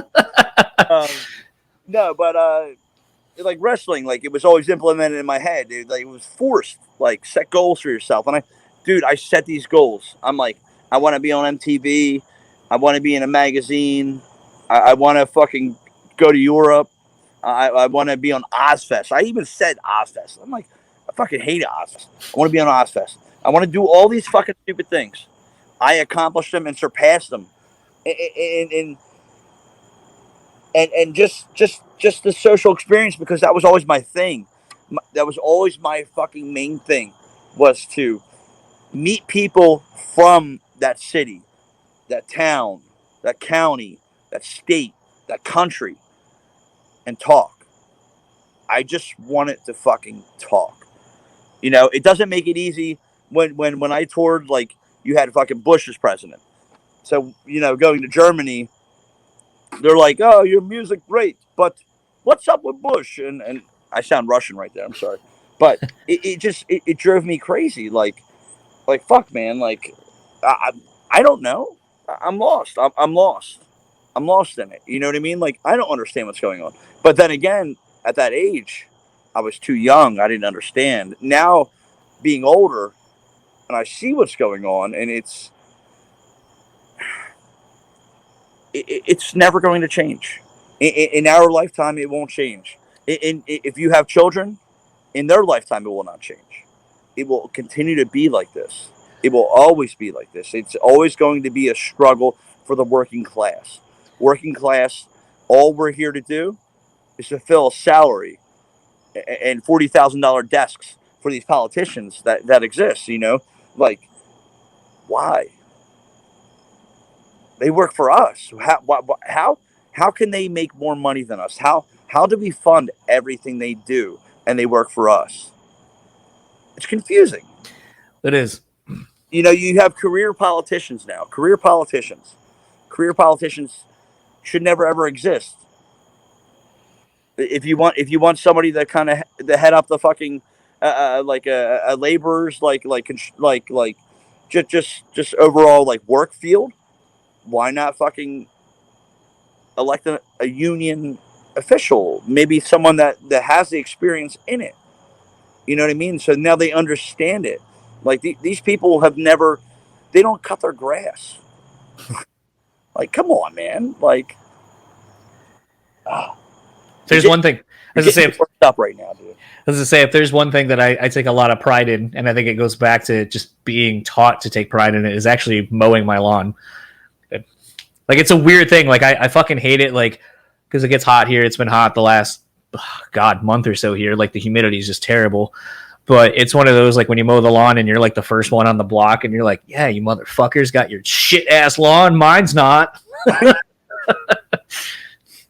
Speaker 3: No, but like wrestling, like it was always implemented in my head, dude. Like it was forced. Like set goals for yourself, and I set these goals. I'm like, I want to be on MTV. I want to be in a magazine. I want to fucking go to Europe. I want to be on Ozfest. I even said Ozfest. I'm like, I fucking hate Ozfest. I want to be on Ozfest. I want to do all these fucking stupid things. I accomplished them and surpassed them. And just the social experience, because that was always my thing. That was always my fucking main thing, was to meet people from that city, that town, that county, that state, that country, and talk. I just wanted to fucking talk. You know, it doesn't make it easy when I toured, like, you had fucking Bush as president. So, you know, going to Germany, they're like, oh, your music great, but what's up with Bush? And I sound Russian right there, I'm sorry. But it drove me crazy. Like fuck, man. Like, I don't know. I'm lost. I'm lost. I'm lost in it. You know what I mean? Like, I don't understand what's going on. But then again, at that age, I was too young. I didn't understand. Now, being older, and I see what's going on, and it's never going to change. In our lifetime, it won't change. If you have children, in their lifetime, it will not change. It will continue to be like this. It will always be like this. It's always going to be a struggle for the working class. Working class, all we're here to do is to fill a salary and $40,000 desks for these politicians that exist, you know? Like, why? They work for us. How can they make more money than us? How do we fund everything they do and they work for us? It's confusing.
Speaker 4: It is.
Speaker 3: You know, you have career politicians now. Career politicians should never ever exist. If you want somebody that kind of to head up the fucking like a laborers like just overall like work field, why not fucking elect a union official? Maybe someone that has the experience in it. You know what I mean? So now they understand it. Like these people they don't cut their grass. Like, come on, man. Like,
Speaker 4: there's one thing. As I say,
Speaker 3: up right now, dude.
Speaker 4: As I say, if there's one thing that I take a lot of pride in, and I think it goes back to just being taught to take pride in it, is actually mowing my lawn. Like, it's a weird thing. Like, I fucking hate it. Like, because it gets hot here. It's been hot the last, month or so here. Like, the humidity is just terrible. But it's one of those, like, when you mow the lawn and you're, like, the first one on the block, and you're like, yeah, you motherfuckers got your shit-ass lawn. Mine's not.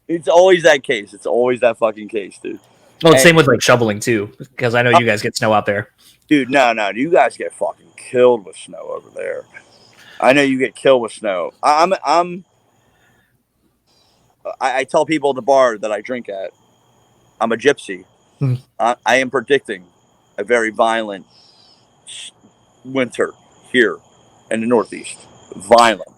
Speaker 3: It's always that case. It's always that fucking case, dude.
Speaker 4: Well, it's same with, like, shoveling, too, because I know you guys get snow out there. Dude,
Speaker 3: no. You guys get fucking killed with snow over there. I know you get killed with snow. I tell people at the bar that I drink at, I'm a gypsy. I am predicting a very violent winter here in the Northeast. Violent.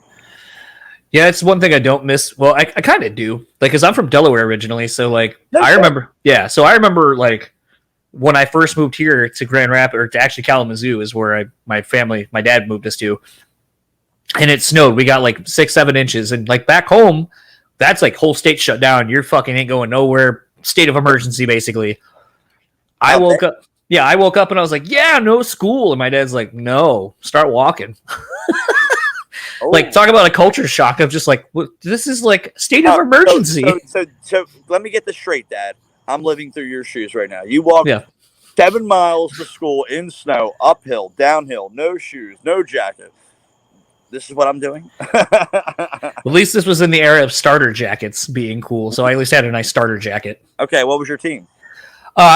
Speaker 4: Yeah, it's one thing I don't miss. Well, I kind of do. Like, because I'm from Delaware originally, so, like,
Speaker 3: No,
Speaker 4: I remember, like, when I first moved here to Grand Rapids, or to actually Kalamazoo is where my dad moved us to. And it snowed. We got, like, 6-7 inches. And, like, back home, that's, like, whole state shut down. You're fucking ain't going nowhere. State of emergency, basically. I woke up and I was like, yeah, no school. And my dad's like, no, start walking. Like, talk about a culture shock of just like, this is like state of emergency.
Speaker 3: So let me get this straight, Dad. I'm living through your shoes right now. You walk 7 miles to school in snow, uphill, downhill, no shoes, no jacket. This is what I'm doing.
Speaker 4: At least this was in the era of starter jackets being cool. So I at least had a nice starter jacket.
Speaker 3: Okay. What was your team?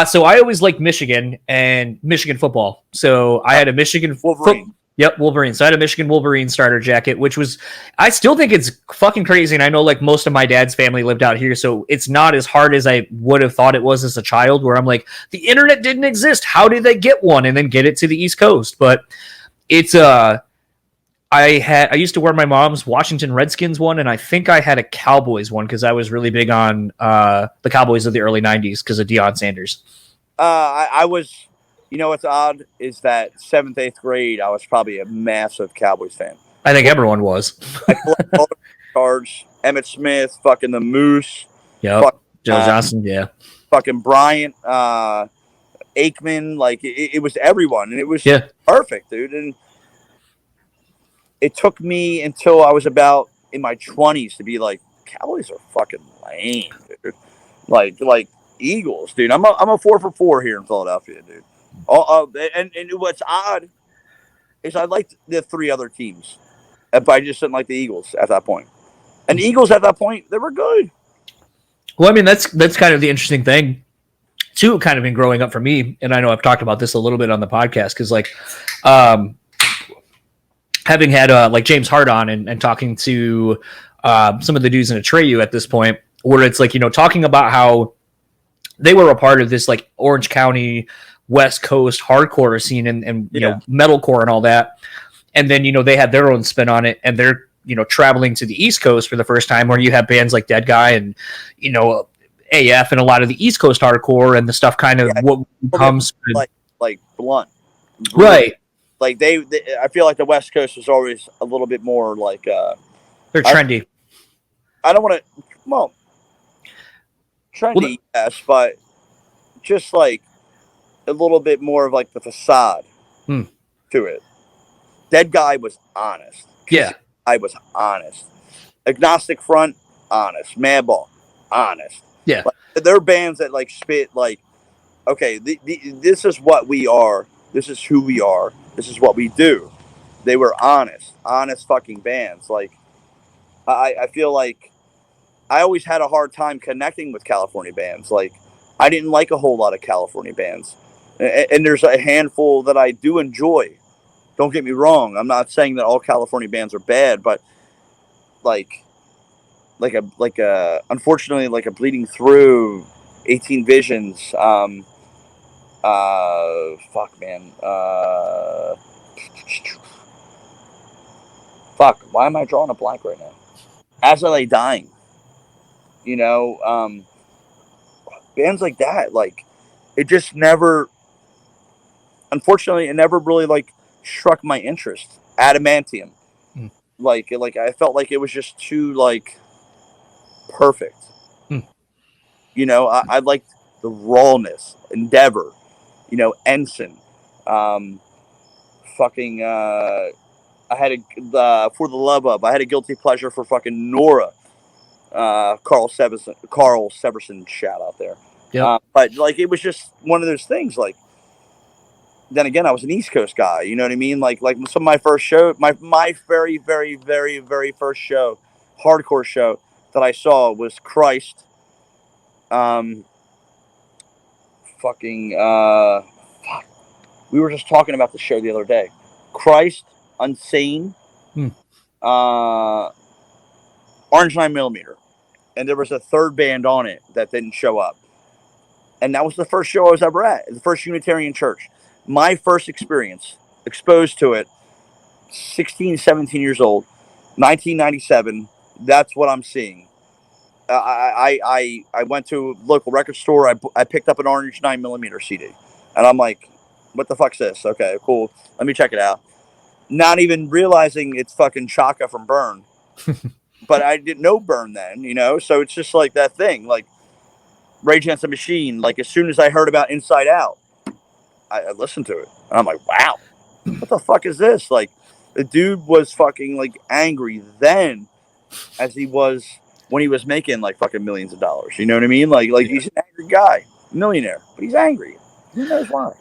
Speaker 4: So I always liked Michigan and Michigan football. So I had a Michigan
Speaker 3: Wolverine.
Speaker 4: Yep, Wolverine. So I had a Michigan Wolverine starter jacket, which was, I still think it's fucking crazy. And I know like most of my dad's family lived out here, so it's not as hard as I would have thought it was as a child, where I'm like, the internet didn't exist. How did they get one and then get it to the East Coast? But it's, I used to wear my mom's Washington Redskins one, and I think I had a Cowboys one because I was really big on the Cowboys of the early 90s because of Deion Sanders.
Speaker 3: I was, you know what's odd is that 7th, 8th grade, I was probably a massive Cowboys fan.
Speaker 4: I think everyone was.
Speaker 3: I collected all the cards, Emmitt Smith, fucking the Moose.
Speaker 4: Yep. Joe Johnson, yeah.
Speaker 3: Fucking Bryant, Aikman, like it was everyone, and it was perfect, dude. And it took me until I was about in my 20s to be like, Cowboys are fucking lame, dude. Like Eagles, dude. I'm a 4 for 4 here in Philadelphia, dude. And what's odd is I liked the 3 other teams, but I just didn't like the Eagles at that point. And the Eagles at that point, they were good.
Speaker 4: Well, I mean, that's kind of the interesting thing, too, kind of been growing up for me. And I know I've talked about this a little bit on the podcast because, like, having had like James Hart on and talking to some of the dudes in Atreyu at this point, where it's like, you know, talking about how they were a part of this like Orange County West Coast hardcore scene and you know, metalcore and all that. And then, you know, they had their own spin on it, and they're, you know, traveling to the East Coast for the first time, where you have bands like Dead Guy and, you know, AF and a lot of the East Coast hardcore and the stuff kind of what comes
Speaker 3: like Blunt.
Speaker 4: Right.
Speaker 3: Like they, I feel like the West Coast was always a little bit more like
Speaker 4: they're trendy.
Speaker 3: I don't want to, well, trendy, yes, but just like a little bit more of like the facade to it. Dead Guy was honest.
Speaker 4: Yeah,
Speaker 3: I was honest. Agnostic Front, honest. Madball, honest.
Speaker 4: Yeah,
Speaker 3: like, there are bands that like spit like, okay, this is what we are. This is who we are. This is what we do. They were honest fucking bands. Like, I feel like I always had a hard time connecting with California bands. Like, I didn't like a whole lot of California bands. And there's a handful that I do enjoy. Don't get me wrong. I'm not saying that all California bands are bad, but like a unfortunately, like a Bleeding Through, 18 Visions, fuck, man. Fuck, why am I drawing a blank right now? As I Lay Dying. You know, bands like that, like, it just never, unfortunately, it never really, like, struck my interest. Adamantium. Like I felt like it was just too, like, perfect. You know, I liked the rawness, Endeavor. You know, Ensign, fucking, I had For the Love Of, I had a guilty pleasure for fucking Nora, Carl Severson shout out there. Yeah. But like, it was just one of those things. Like, then again, I was an East Coast guy, you know what I mean? Like some of my first show, my very, very, very, very first show, hardcore show that I saw was Christ, we were just talking about the show the other day. Christ, Unsane, Orange 9mm, and there was a third band on it that didn't show up, and that was the first show I was ever at, the first Unitarian church. My first experience, exposed to it, 16, 17 years old, 1997. That's what I'm seeing. I went to a local record store. I picked up an Orange 9mm CD, and I'm like, what the fuck's this? Okay, cool. Let me check it out. Not even realizing it's fucking Chaka from Burn. But I didn't know Burn then, you know? So it's just like that thing. Like, Rage Against the Machine, like, as soon as I heard about Inside Out, I listened to it. And I'm like, wow, what the fuck is this? Like, the dude was fucking, like, angry then as he was when he was making, like, fucking millions of dollars. You know what I mean? Like he's an angry guy, millionaire, but he's angry. Who knows why?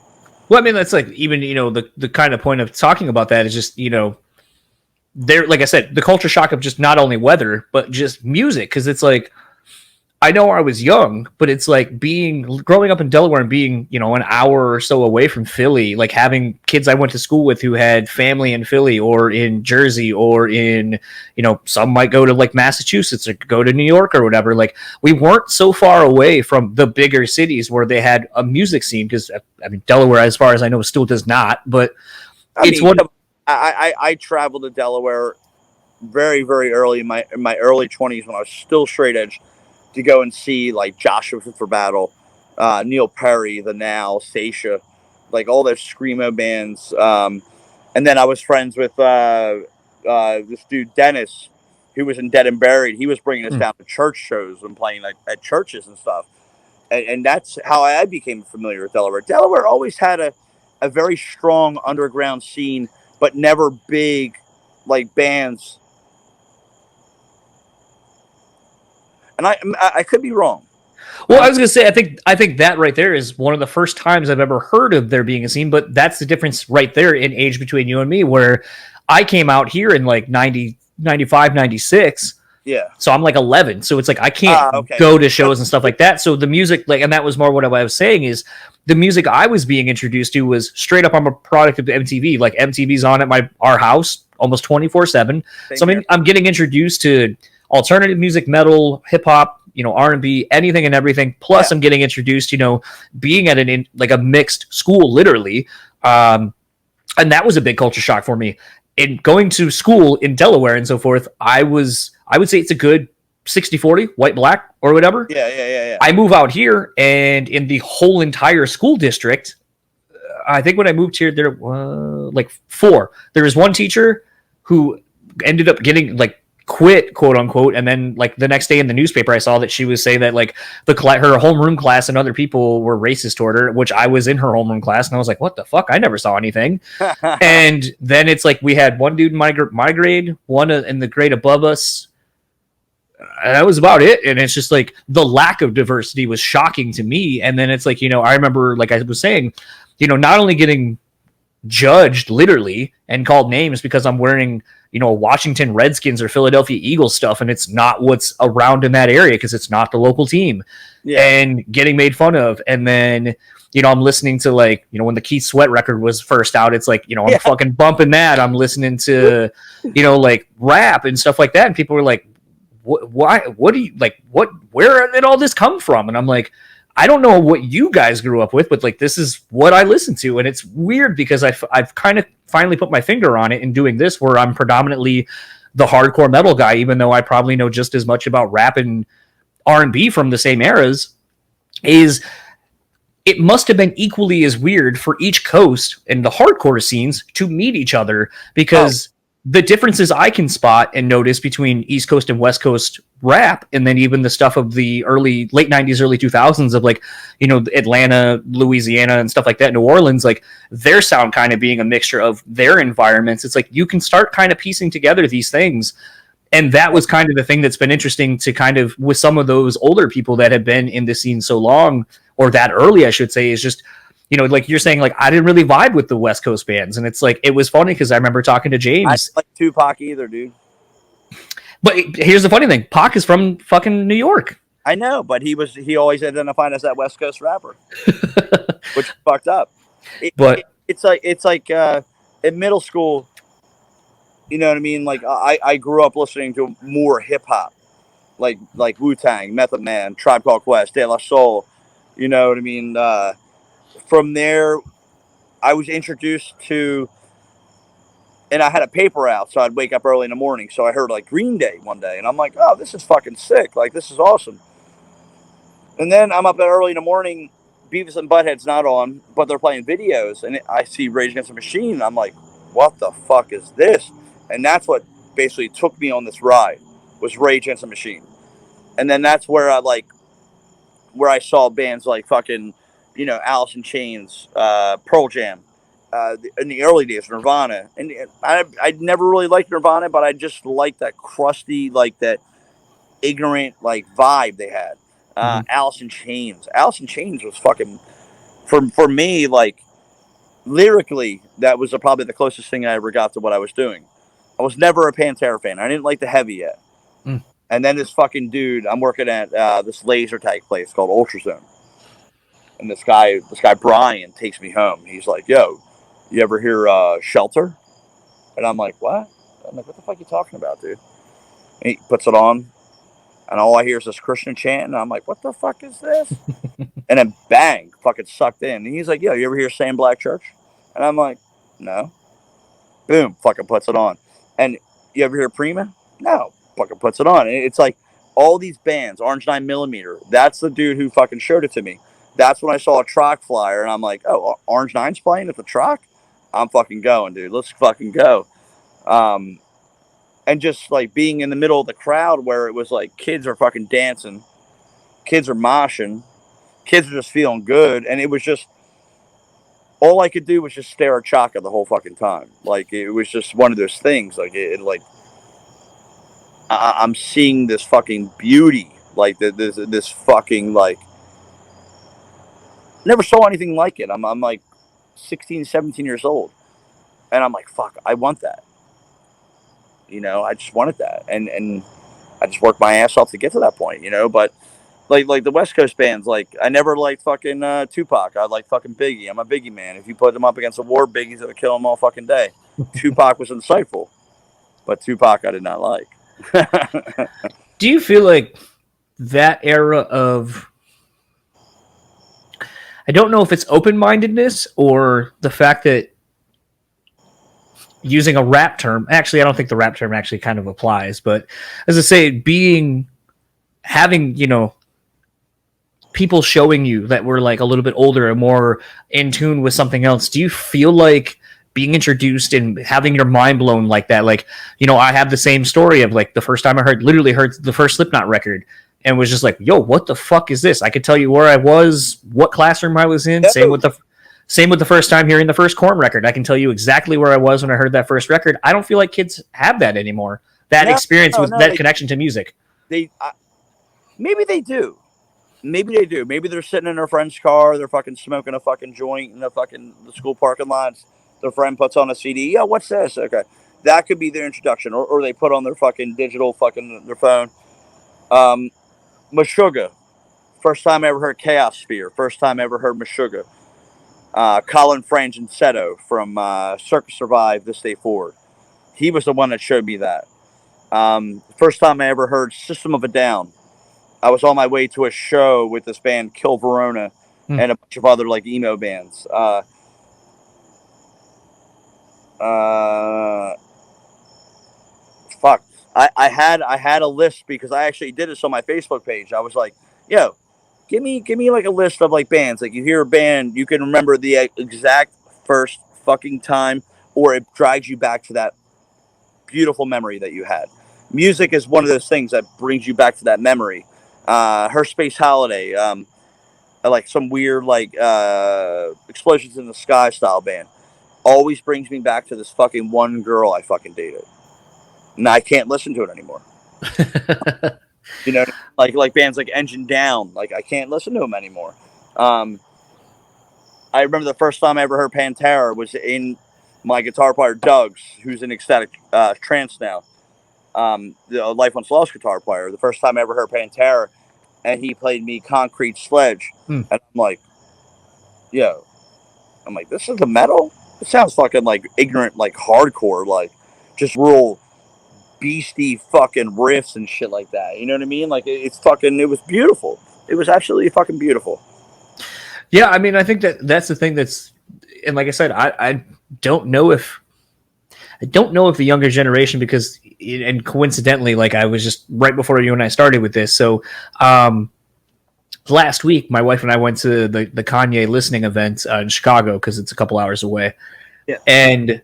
Speaker 4: Well, I mean, that's like, even, you know, the kind of point of talking about that is just, you know, there, like I said, the culture shock of just not only weather, but just music. Cause it's like, I know I was young, but it's like growing up in Delaware and being, you know, an hour or so away from Philly, like having kids I went to school with who had family in Philly or in Jersey or in, you know, some might go to like Massachusetts or go to New York or whatever. Like we weren't so far away from the bigger cities where they had a music scene, because I mean, Delaware, as far as I know, still does not, but
Speaker 3: I traveled to Delaware very, very early in my early 20s when I was still straight edge, to go and see like Joshua Fit for Battle, Neil Perry, The Now, Stacia, like all those screamo bands. And then I was friends with this dude Dennis, who was in Dead and Buried. He was bringing us down to church shows and playing like at churches and stuff. And that's how I became familiar with Delaware. Delaware always had a very strong underground scene, but never big like bands. And I could be wrong.
Speaker 4: Well, I was going to say, I think that right there is one of the first times I've ever heard of there being a scene, but that's the difference right there in age between you and me, where I came out here in like 90, 95, 96.
Speaker 3: Yeah.
Speaker 4: So I'm like 11. So it's like I can't go to shows and stuff like that. So the music, like, and that was more what I was saying, is the music I was being introduced to was straight up, I'm a product of MTV. Like MTV's on at our house almost 24/7. So I mean, I'm getting introduced to alternative music, metal, hip hop, you know, R&B, anything and everything. Plus I'm getting introduced, you know, being at like a mixed school, literally. And that was a big culture shock for me. In going to school in Delaware and so forth, I would say it's a good 60-40, white, black, or whatever.
Speaker 3: Yeah.
Speaker 4: I move out here, and in the whole entire school district, I think when I moved here, there were like 4. There was one teacher who ended up getting like quit, quote unquote, and then like the next day in the newspaper I saw that she was saying that like her homeroom class and other people were racist toward her, which I was in her homeroom class, and I was like, what the fuck, I never saw anything. And then it's like we had one dude in my grade, one in the grade above us, and that was about it. And it's just like the lack of diversity was shocking to me. And then it's like, you know, I remember, like I was saying, you know, not only getting judged literally and called names because I'm wearing, you know, Washington Redskins or Philadelphia Eagles stuff, and it's not what's around in that area because it's not the local team, and getting made fun of. And then, you know, I'm listening to, like, you know, when the Keith Sweat record was first out, it's like, you know, I'm fucking bumping that. I'm listening to, you know, like rap and stuff like that. And people were like, why, what do you like, where did all this come from? And I'm like, I don't know what you guys grew up with, but like, this is what I listen to. And it's weird because I've kind of finally put my finger on it in doing this, where I'm predominantly the hardcore metal guy, even though I probably know just as much about rap and R&B from the same eras. Is it must have been equally as weird for each coast and the hardcore scenes to meet each other, because the differences I can spot and notice between East Coast and West Coast rap, and then even the stuff of the late 90s, early 2000s of, like, you know, Atlanta, Louisiana, and stuff like that, New Orleans, like their sound kind of being a mixture of their environments. It's like you can start kind of piecing together these things. And that was kind of the thing that's been interesting to kind of, with some of those older people that have been in the scene so long, or that early, I should say, is just, you know, like you're saying, like, I didn't really vibe with the West Coast bands. And it's like, it was funny because I remember talking to James.
Speaker 3: I didn't like Tupac either, dude.
Speaker 4: But here's the funny thing. Pac is from fucking New York.
Speaker 3: I know, but he always identified as that West Coast rapper, which fucked up. It's like in middle school, you know what I mean? Like I grew up listening to more hip hop, like Wu-Tang, Method Man, Tribe Called Quest, De La Soul. You know what I mean? From there, I was introduced to, and I had a paper out, so I'd wake up early in the morning. So I heard like Green Day one day, and I'm like, oh, this is fucking sick. Like, this is awesome. And then I'm up early in the morning, Beavis and Butthead's not on, but they're playing videos, and I see Rage Against the Machine, and I'm like, what the fuck is this? And that's what basically took me on this ride, was Rage Against the Machine. And then that's where I saw bands like fucking, you know, Alice in Chains, Pearl Jam, in the early days, Nirvana. And I never really liked Nirvana, but I just liked that crusty, like that ignorant, like vibe they had. Alice in Chains. Alice in Chains was fucking, for me, like, lyrically, that was probably the closest thing I ever got to what I was doing. I was never a Pantera fan. I didn't like the heavy yet. And then this fucking dude, I'm working at this laser tag place called Ultrazone. And this guy Brian takes me home. He's like, yo, you ever hear Shelter? And I'm like, what? I'm like, what the fuck are you talking about, dude? And he puts it on. And all I hear is this Christian chant. And I'm like, what the fuck is this? And then bang, fucking sucked in. And he's like, yo, you ever hear Same Black Church? And I'm like, no. Boom, fucking puts it on. And you ever hear Prima? No. Fucking puts it on. And it's like all these bands, Orange 9mm, that's the dude who fucking showed it to me. That's when I saw a Troc flyer, and I'm like, oh, Orange 9's playing at the Troc? I'm fucking going, dude. Let's fucking go. And just like being in the middle of the crowd where it was like kids are fucking dancing, kids are moshing, kids are just feeling good. And it was just, all I could do was just stare at Chaka the whole fucking time. Like, it was just one of those things. Like, I'm seeing this fucking beauty. Like, this fucking, like, never saw anything like it. I'm like 16, 17 years old. And I'm like, fuck, I want that. You know, I just wanted that. And I just worked my ass off to get to that point, you know. But like the West Coast bands, like, I never liked fucking Tupac. I like fucking Biggie. I'm a Biggie man. If you put them up against a war, Biggie's gonna kill them all fucking day. Tupac was insightful, but Tupac I did not like.
Speaker 4: Do you feel like that era of, I don't know if it's open-mindedness or the fact that, using a rap term, actually, I don't think the rap term actually kind of applies, but as I say, having, you know, people showing you that we're like a little bit older and more in tune with something else. Do you feel like being introduced and having your mind blown like that? Like, you know, I have the same story of like the first time I literally heard the first Slipknot record and was just like, yo, what the fuck is this? I could tell you where I was, what classroom I was in. Same with the first time hearing the first Korn record. I can tell you exactly where I was when I heard that first record. I don't feel like kids have that anymore. That experience with that connection to music.
Speaker 3: Maybe they do. Maybe they're sitting in their friend's car. They're fucking smoking a fucking joint in the school parking lots. Their friend puts on a CD. Yeah, what's this? Okay. That could be their introduction. Or they put on their fucking digital their phone. Meshuggah. First time I ever heard Chaos Sphere. First time I ever heard Meshuggah. Colin Frangensetto from Circus Survive This Day Forward. He was the one that showed me that. First time I ever heard System of a Down. I was on my way to a show with this band Kill Verona and a bunch of other like emo bands. Fuck. I had a list because I actually did this on my Facebook page. I was like, yo, Give me like a list of like bands. Like, you hear a band, you can remember the exact first fucking time, or it drags you back to that beautiful memory that you had. Music is one of those things that brings you back to that memory. Her Space Holiday, like some weird like Explosions in the Sky style band, always brings me back to this fucking one girl I fucking dated, and I can't listen to it anymore. You know, like bands like Engine Down, like I can't listen to them anymore. I remember the first time I ever heard Pantera was in my guitar player Doug's, who's in ecstatic trance now. The Life on Sloth's guitar player. The first time I ever heard Pantera, and he played me Concrete Sledge, and I'm like, yo, this is the metal. It sounds fucking like ignorant, like hardcore, like just real beastie fucking riffs and shit like that. You know what I mean? Like, it was beautiful. It was absolutely fucking beautiful.
Speaker 4: Yeah, I mean, I think that's the thing and like I said, I don't know if the younger generation, because, and coincidentally, like I was just right before you and I started with this. So, last week, my wife and I went to the Kanye listening event in Chicago because it's a couple hours away.
Speaker 3: Yeah.
Speaker 4: And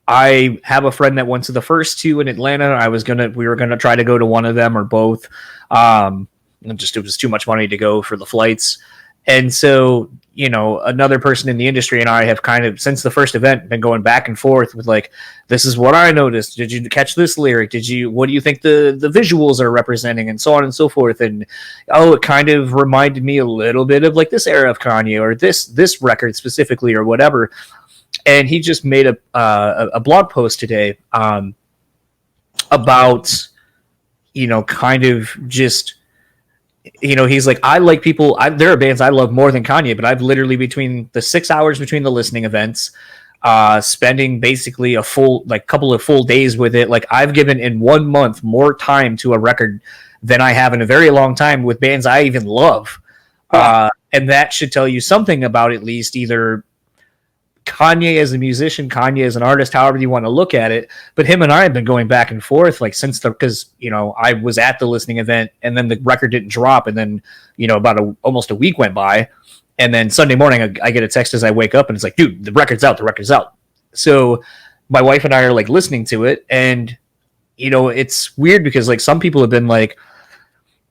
Speaker 4: I have a friend that went to the first two in Atlanta. We were gonna try to go to one of them or both. It was too much money to go for the flights. And so, you know, another person in the industry and I have kind of, since the first event, been going back and forth with like, this is what I noticed. Did you catch this lyric? What do you think the visuals are representing, and so on and so forth? And, it kind of reminded me a little bit of like this era of Kanye, or this record specifically, or whatever. And he just made a blog post today about, kind of just, he's like, I like people. There are bands I love more than Kanye, but I've literally between the 6 hours between the listening events, spending basically a full, couple of full days with it. Like I've given in 1 month more time to a record than I have in a very long time with bands I even love. And that should tell you something about at least either Kanye as a musician, Kanye as an artist, however you want to look at it. But him and I have been going back and forth since because I was at the listening event and then the record didn't drop, and then about almost a week went by, and then Sunday morning I get a text as I wake up and it's like, dude, the record's out. So my wife and I are listening to it, and it's weird because some people have been like,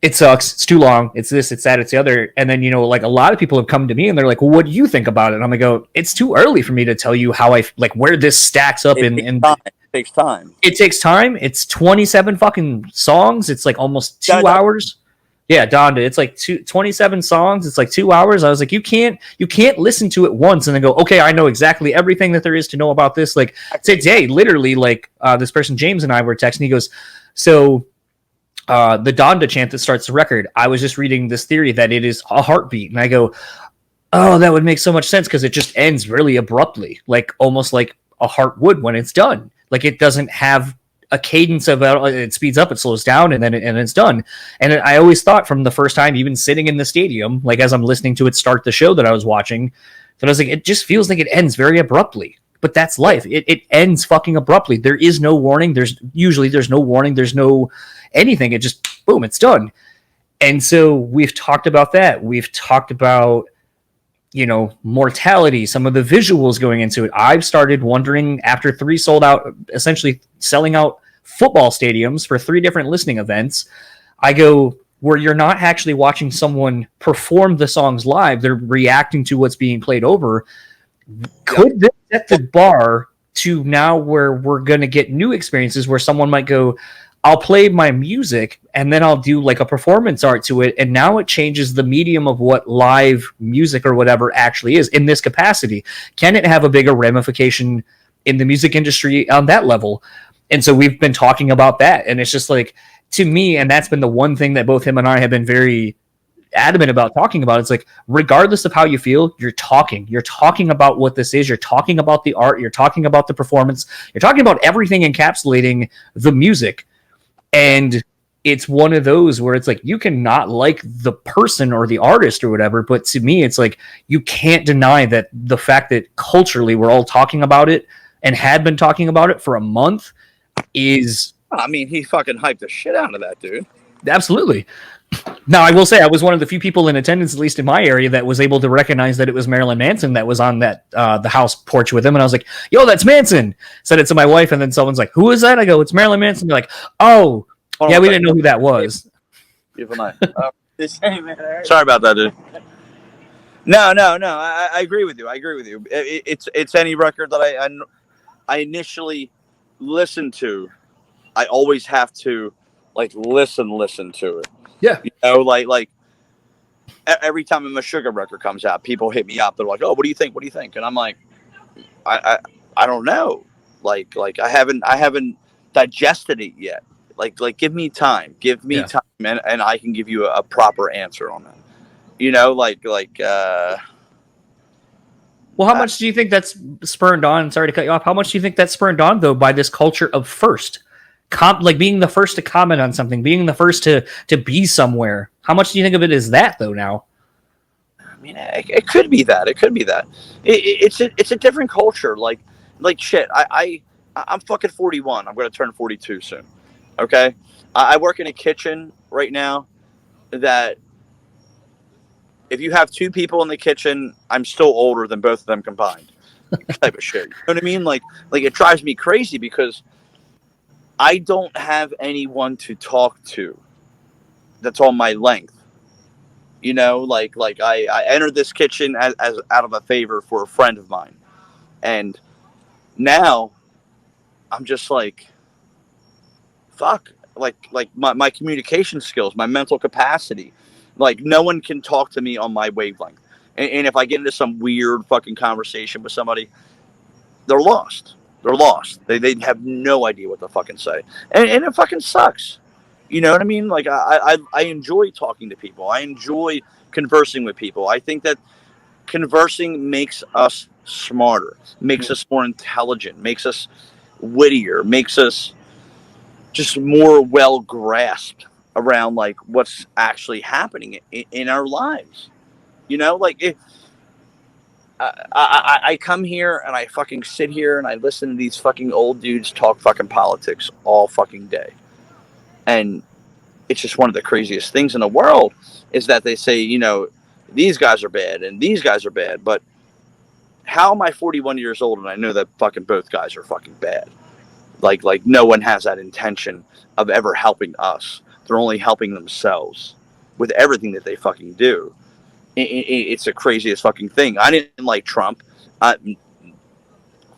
Speaker 4: it sucks, it's too long, it's this, it's that, it's the other. And then, a lot of people have come to me and they're like, well, what do you think about it? And I'm going to go, it's too early for me to tell you how where this stacks up in
Speaker 3: It takes time.
Speaker 4: It takes time. It's 27 fucking songs. It's almost 2 hours. Yeah, Donda. It's 27 songs. It's 2 hours. I was like, you can't listen to it once and then go, okay, I know exactly everything that there is to know about this. Today, literally, this person, James, and I were texting. He goes, so the Donda chant that starts the record, I was just reading this theory that it is a heartbeat. And I go, oh, that would make so much sense because it just ends really abruptly, almost like a heart would when it's done. It doesn't have a cadence of it speeds up, it slows down, and then it's done. And I always thought from the first time, even sitting in the stadium, as I'm listening to it start the show that I was watching, that I was like, it just feels like it ends very abruptly. But that's life. It ends fucking abruptly. There is no warning. There's no warning. There's no anything. It just, boom, it's done. And so we've talked about that. We've talked about, mortality, some of the visuals going into it. I've started wondering after 3 sold out, essentially selling out football stadiums for 3 different listening events. I go, where you're not actually watching someone perform the songs live. They're reacting to what's being played over. Could this set the bar to now where we're going to get new experiences where someone might go, I'll play my music and then I'll do a performance art to it. And now it changes the medium of what live music or whatever actually is in this capacity. Can it have a bigger ramification in the music industry on that level? And so we've been talking about that. And it's just to me, and that's been the one thing that both him and I have been very adamant about talking about. It's regardless of how you feel, you're talking about what this is. You're talking about the art. You're talking about the performance. You're talking about everything encapsulating the music. And it's one of those where it's you can not like the person or the artist or whatever, but to me, it's you can't deny that the fact that culturally we're all talking about it and had been talking about it for a month is...
Speaker 3: I mean, he fucking hyped the shit out of that, dude.
Speaker 4: Absolutely. Now, I will say I was one of the few people in attendance, at least in my area, that was able to recognize that it was Marilyn Manson that was on that the house porch with him. And I was like, yo, that's Manson. Said it to my wife, and then someone's like, who is that? I go, it's Marilyn Manson. They're like, oh yeah, we didn't know who that was.
Speaker 3: Sorry about that, dude. No. I agree with you. It's any record that I initially listen to. I always have to listen to it.
Speaker 4: Yeah.
Speaker 3: Every time a Meshuggah record comes out, people hit me up. They're like, oh, what do you think? And I'm like, I don't know. I haven't digested it yet. Give me time. Time, and I can give you a proper answer on that.
Speaker 4: Well, how much do you think that's spurned on? Sorry to cut you off. How much do you think that's spurned on, though, by this culture of first? Being the first to comment on something, being the first to be somewhere. How much do you think of it as that, though, now?
Speaker 3: I mean, it could be that. It's a different culture. Shit. I'm fucking 41. I'm going to turn 42 soon. Okay? I work in a kitchen right now that if you have 2 people in the kitchen, I'm still older than both of them combined. Type of shit. You know what I mean? It drives me crazy because I don't have anyone to talk to that's on my length. I entered this kitchen as out of a favor for a friend of mine. And now I'm just fuck. My communication skills, my mental capacity. No one can talk to me on my wavelength. And if I get into some weird fucking conversation with somebody, they're lost. They have no idea what to fucking say. And it fucking sucks. You know what I mean? Like I enjoy talking to people. I enjoy conversing with people. I think that conversing makes us smarter, makes us more intelligent, makes us wittier, makes us just more well grasped around like what's actually happening in our lives. You know, like if I come here and I fucking sit here and I listen to these fucking old dudes talk fucking politics all fucking day. And it's just one of the craziest things in the world is that they say, you know, these guys are bad and these guys are bad. But how am I 41 years old and I know that fucking both guys are fucking bad? Like no one has that intention of ever helping us. They're only helping themselves with everything that they fucking do. It's the craziest fucking thing. I didn't like Trump.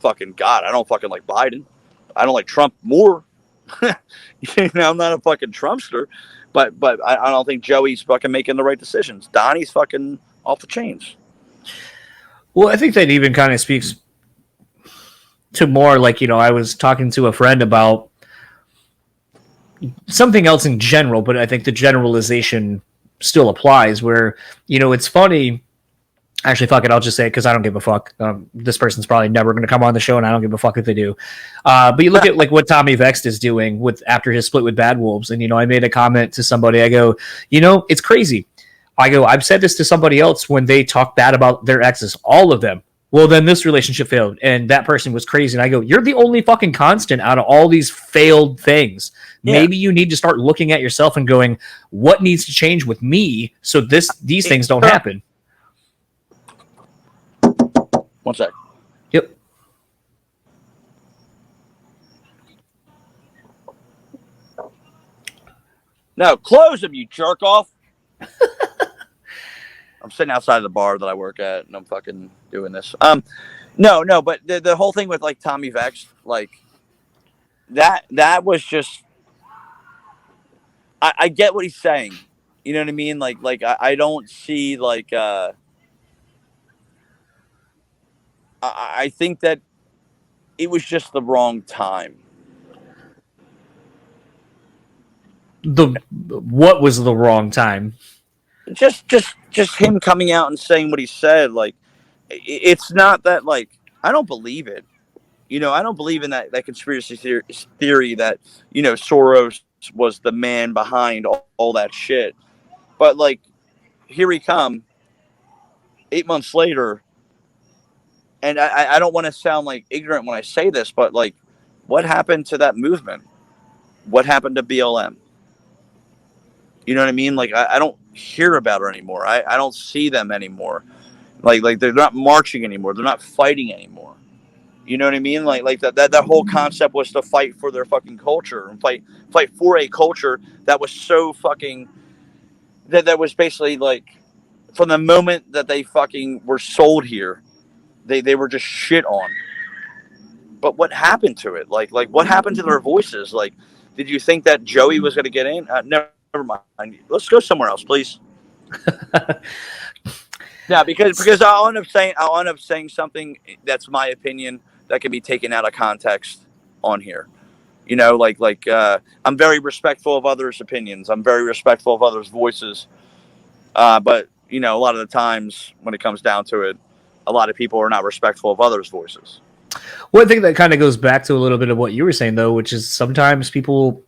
Speaker 3: Fucking God, I don't fucking like Biden. I don't like Trump more. You know, I'm not a fucking Trumpster, but I don't think Joey's fucking making the right decisions. Donnie's fucking off the chains.
Speaker 4: Well, I think that even kind of speaks to more like, you know, I was talking to a friend about something else in general, but I think the generalization still applies where, you know, it's funny. Actually, fuck it. I'll just say it because I don't give a fuck. This person's probably never going to come on the show, and I don't give a fuck if they do. But you look at like what Tommy Vext is doing with after his split with Bad Wolves, and you know, I made a comment to somebody. I go, you know, it's crazy. I go, I've said this to somebody else when they talk bad about their exes, all of them. Well, then this relationship failed, and that person was crazy. And I go, you're the only fucking constant out of all these failed things. Yeah. Maybe you need to start looking at yourself and going, what needs to change with me so these things don't happen.
Speaker 3: 1 sec.
Speaker 4: Yep.
Speaker 3: No, close them, you jerk off. I'm sitting outside of the bar that I work at, and I'm fucking doing this. No, but the whole thing with like Tommy Vext, like that was just. I get what he's saying. You know what I mean? Like I don't see like. I think that it was just the wrong time.
Speaker 4: What was the wrong time?
Speaker 3: Just him coming out and saying what he said. Like, it's not that, like, I don't believe it. You know, I don't believe in that conspiracy theory that, you know, Soros was the man behind all that shit. But, like, here we come 8 months later. And I don't want to sound like ignorant when I say this, but like, what happened to that movement? What happened to BLM? You know what I mean? Like, I don't hear about it anymore. I don't see them anymore. Like they're not marching anymore. They're not fighting anymore. You know what I mean? Like that whole concept was to fight for their fucking culture and fight for a culture that was so fucking that was basically like from the moment that they fucking were sold here. They were just shit on. But what happened to it? Like what happened to their voices? Like, did you think that Joey was going to get in? Never mind. Let's go somewhere else, please. Yeah, because I'll end up saying something that's my opinion that can be taken out of context on here. You know, like I'm very respectful of others' opinions. I'm very respectful of others' voices. But you know, a lot of the times when it comes down to it, a lot of people are not respectful of others' voices.
Speaker 4: Well, I think that kind of goes back to a little bit of what you were saying, though, which is sometimes people,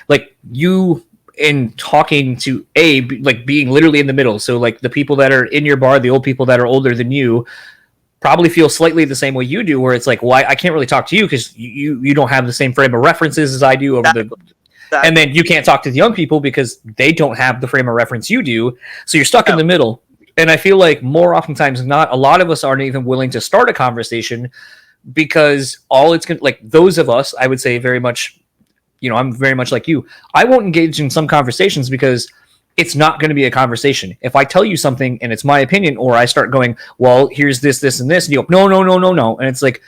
Speaker 4: like you in talking to like being literally in the middle. So like the people that are in your bar, the old people that are older than you, probably feel slightly the same way you do, where it's like, well, I can't really talk to you because you don't have the same frame of references as I do over Exactly. And then you can't talk to the young people because they don't have the frame of reference you do. So you're stuck in the middle. And I feel like more oftentimes than not, a lot of us aren't even willing to start a conversation because all it's going to, like those of us, I would say very much, you know, I'm very much like you. I won't engage in some conversations because it's not going to be a conversation. If I tell you something and it's my opinion, or I start going, well, here's this, this, and this, and you go, no. And it's like,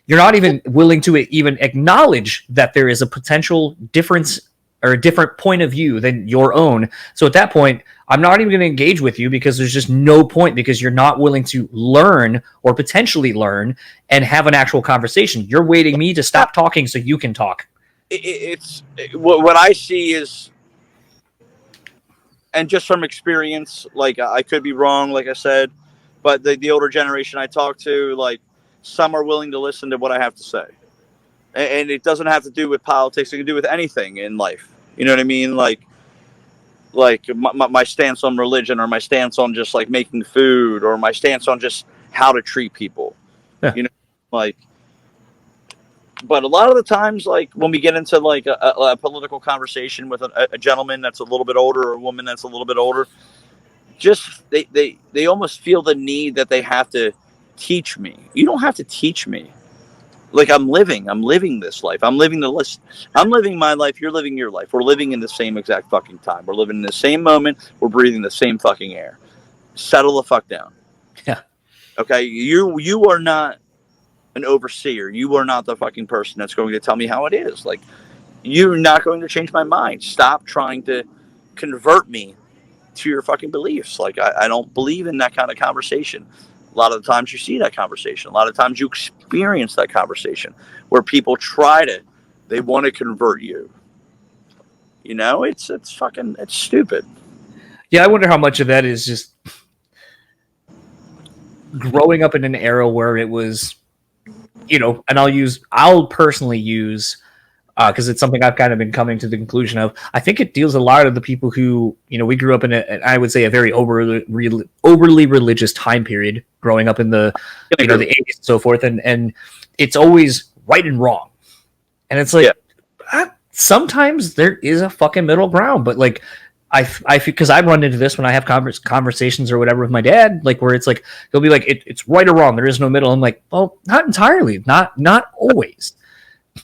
Speaker 4: you're not even willing to even acknowledge that there is a potential difference or a different point of view than your own. So at that point, I'm not even going to engage with you because there's just no point, because you're not willing to learn or potentially learn and have an actual conversation. You're waiting me to stop talking so you can talk.
Speaker 3: What I see is, and just from experience, like I could be wrong, like I said, but the older generation I talk to, like some are willing to listen to what I have to say, and it doesn't have to do with politics. It can do with anything in life. You know what I mean? Like my stance on religion, or my stance on just like making food, or my stance on just how to treat people.
Speaker 4: Yeah.
Speaker 3: You know, like. But a lot of the times, like when we get into like a political conversation with a gentleman that's a little bit older, or a woman that's a little bit older, just they almost feel the need that they have to teach me. You don't have to teach me. Like I'm living this life. I'm living my life. You're living your life. We're living in the same exact fucking time. We're living in the same moment. We're breathing the same fucking air. Settle the fuck down.
Speaker 4: Yeah.
Speaker 3: Okay. You are not an overseer. You are not the fucking person that's going to tell me how it is. Like, you're not going to change my mind. Stop trying to convert me to your fucking beliefs. Like, I don't believe in that kind of conversation. A lot of the times you see that conversation. A lot of times you experience that conversation where people they want to convert you. You know, it's stupid.
Speaker 4: Yeah, I wonder how much of that is just growing up in an era where it was, you know, and I'll personally use, because it's something I've kind of been coming to the conclusion of. I think it deals a lot of the people who, you know, we grew up in I would say a very overly religious time period, growing up in the, you know, the 80s and so forth, and it's always right and wrong, and it's like sometimes there is a fucking middle ground, but like I feel, because I run into this when I have conversations or whatever with my dad, like where it's like he'll be like it's right or wrong, there is no middle. I'm like, well, not entirely, not always.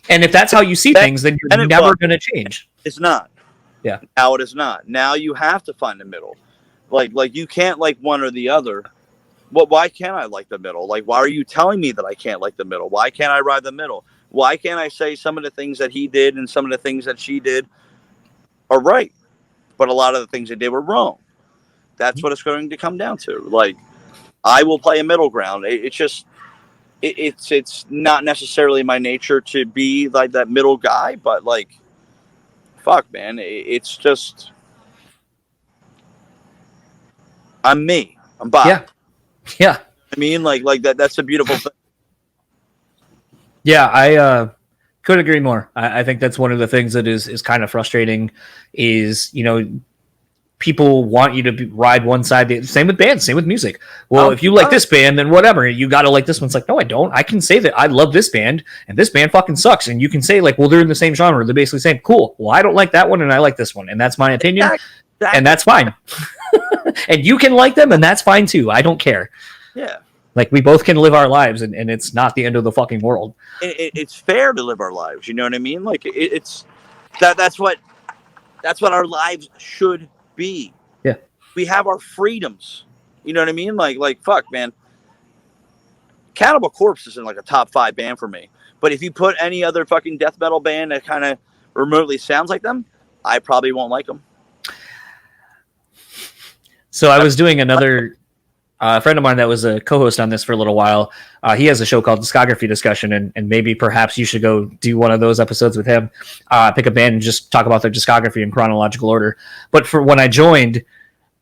Speaker 4: And if that's how you see things, then you're never going to change.
Speaker 3: It's not.
Speaker 4: Yeah.
Speaker 3: Now it is not. Now you have to find the middle. Like you can't like one or the other. Well, why can't I like the middle? Like, why are you telling me that I can't like the middle? Why can't I ride the middle? Why can't I say some of the things that he did and some of the things that she did are right, but a lot of the things they did were wrong? That's what it's going to come down to. Like, I will play a middle ground. It's just, it's not necessarily my nature to be like that middle guy, but like, fuck, man, it's just, I'm me. I'm Bob.
Speaker 4: Yeah.
Speaker 3: I mean, like that's a beautiful thing.
Speaker 4: Yeah, I could agree more. I think that's one of the things that is kind of frustrating is, you know, people want you to ride one side. Same with bands, same with music. Well, if you like this band, then whatever. You got to like this one. It's like, no, I don't. I can say that I love this band, and this band fucking sucks. And you can say, like, well, they're in the same genre. They're basically the same. Cool. Well, I don't like that one, and I like this one. And that's my opinion. Exactly. And that's fine. And you can like them, and that's fine, too. I don't care.
Speaker 3: Yeah.
Speaker 4: Like, we both can live our lives, and it's not the end of the fucking world.
Speaker 3: It's fair to live our lives. You know what I mean? Like, it's that's what our lives should be.
Speaker 4: Yeah.
Speaker 3: We have our freedoms. You know what I mean? Like fuck, man. Cannibal Corpse isn't like a top 5 band for me. But if you put any other fucking death metal band that kind of remotely sounds like them, I probably won't like them.
Speaker 4: So I was doing another... a friend of mine that was a co-host on this for a little while, he has a show called Discography Discussion, and maybe perhaps you should go do one of those episodes with him, pick a band and just talk about their discography in chronological order. But for when I joined,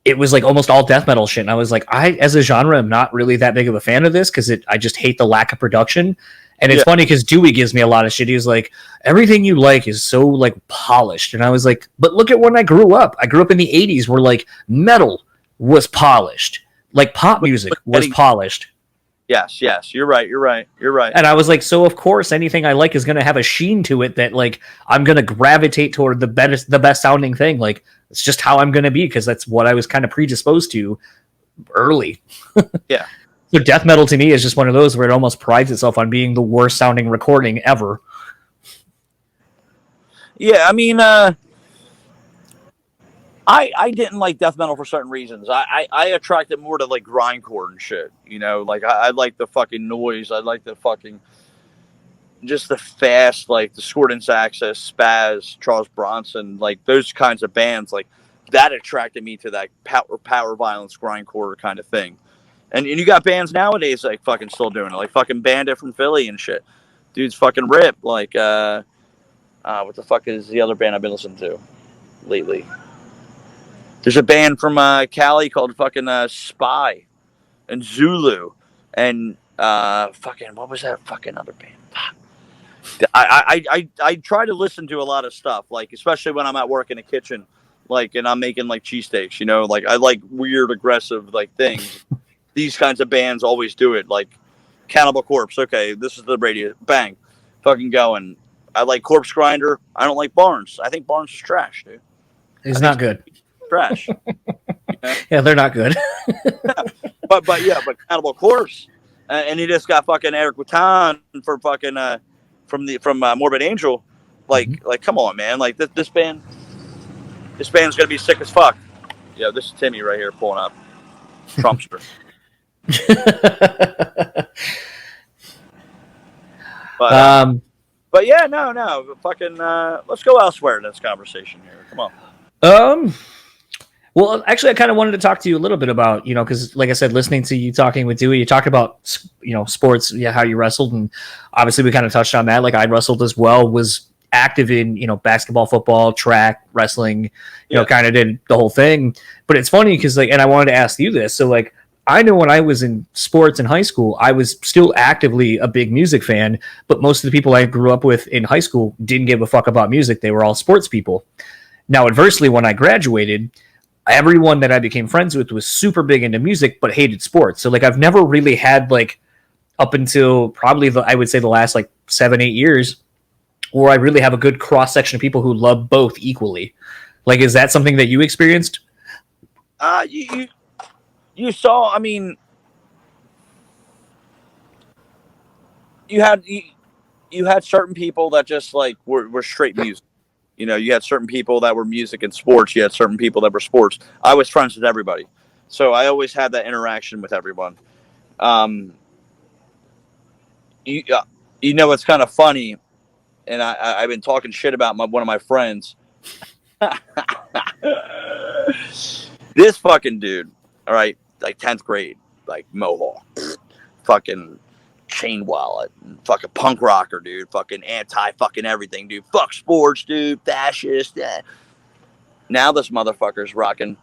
Speaker 4: it was like almost all death metal shit, and I was like, I, as a genre, am not really that big of a fan of this, because I just hate the lack of production. And it's funny, because Dewey gives me a lot of shit. He was like, everything you like is so, like, polished. And I was like, but look at when I grew up. I grew up in the 80s where, like, metal was polished. Like, pop music was polished.
Speaker 3: Yes, you're right.
Speaker 4: And I was like, so of course anything I like is going to have a sheen to it that, like, I'm going to gravitate toward the best sounding thing. Like, it's just how I'm going to be, because that's what I was kind of predisposed to early.
Speaker 3: Yeah.
Speaker 4: So death metal to me is just one of those where it almost prides itself on being the worst sounding recording ever.
Speaker 3: Yeah, I mean, I didn't like death metal for certain reasons. I attracted more to like grindcore and shit. You know, like I like the fucking noise. I like the fucking just the fast, like the Discordance Access, Spaz, Charles Bronson, like those kinds of bands. Like that attracted me to that power violence grindcore kind of thing. And you got bands nowadays like fucking still doing it, like fucking Bandit from Philly and shit. Dude's fucking ripped. Like What the fuck is the other band I've been listening to lately? There's a band from Cali called fucking Spy and Zulu and fucking what was that fucking other band? I try to listen to a lot of stuff, like especially when I'm at work in the kitchen, like and I'm making like cheesesteaks, you know, like I like weird aggressive like things. These kinds of bands always do it, like Cannibal Corpse. Okay, this is the radio. Bang, fucking going. I like Corpse Grinder. I don't like Barnes. I think Barnes is trash, dude.
Speaker 4: It's not good.
Speaker 3: Trash.
Speaker 4: Yeah, they're not good.
Speaker 3: but Cannibal Corpse, and he just got fucking Eric Watan for fucking from Morbid Angel. Like come on, man. Like this band's gonna be sick as fuck. Yeah, this is Timmy right here pulling up. Trumpster. But yeah, no, fucking. Let's go elsewhere in this conversation here. Come on.
Speaker 4: Well, actually, I kind of wanted to talk to you a little bit about, you know, because like I said, listening to you talking with Dewey, you talked about, you know, sports, yeah, how you wrestled, and obviously we kind of touched on that. Like I wrestled as well, was active in, you know, basketball, football, track, wrestling, you know, kind of did the whole thing. But it's funny because like, and I wanted to ask you this, so like. I know when I was in sports in high school, I was still actively a big music fan, but most of the people I grew up with in high school didn't give a fuck about music. They were all sports people. Now, adversely, when I graduated, everyone that I became friends with was super big into music, but hated sports. So like, I've never really had like up until probably I would say the last like 7-8 years where I really have a good cross section of people who love both equally. Like, is that something that you experienced?
Speaker 3: You saw, I mean, you had certain people that just like were straight music. You know, you had certain people that were music and sports. You had certain people that were sports. I was friends with everybody, so I always had that interaction with everyone. You know, it's kind of funny, and I've been talking shit about one of my friends. This fucking dude. All right, like 10th grade, like Mohawk, fucking chain wallet, fucking punk rocker, dude, fucking anti-fucking everything, dude, fuck sports, dude, fascist. Now this motherfucker's rocking,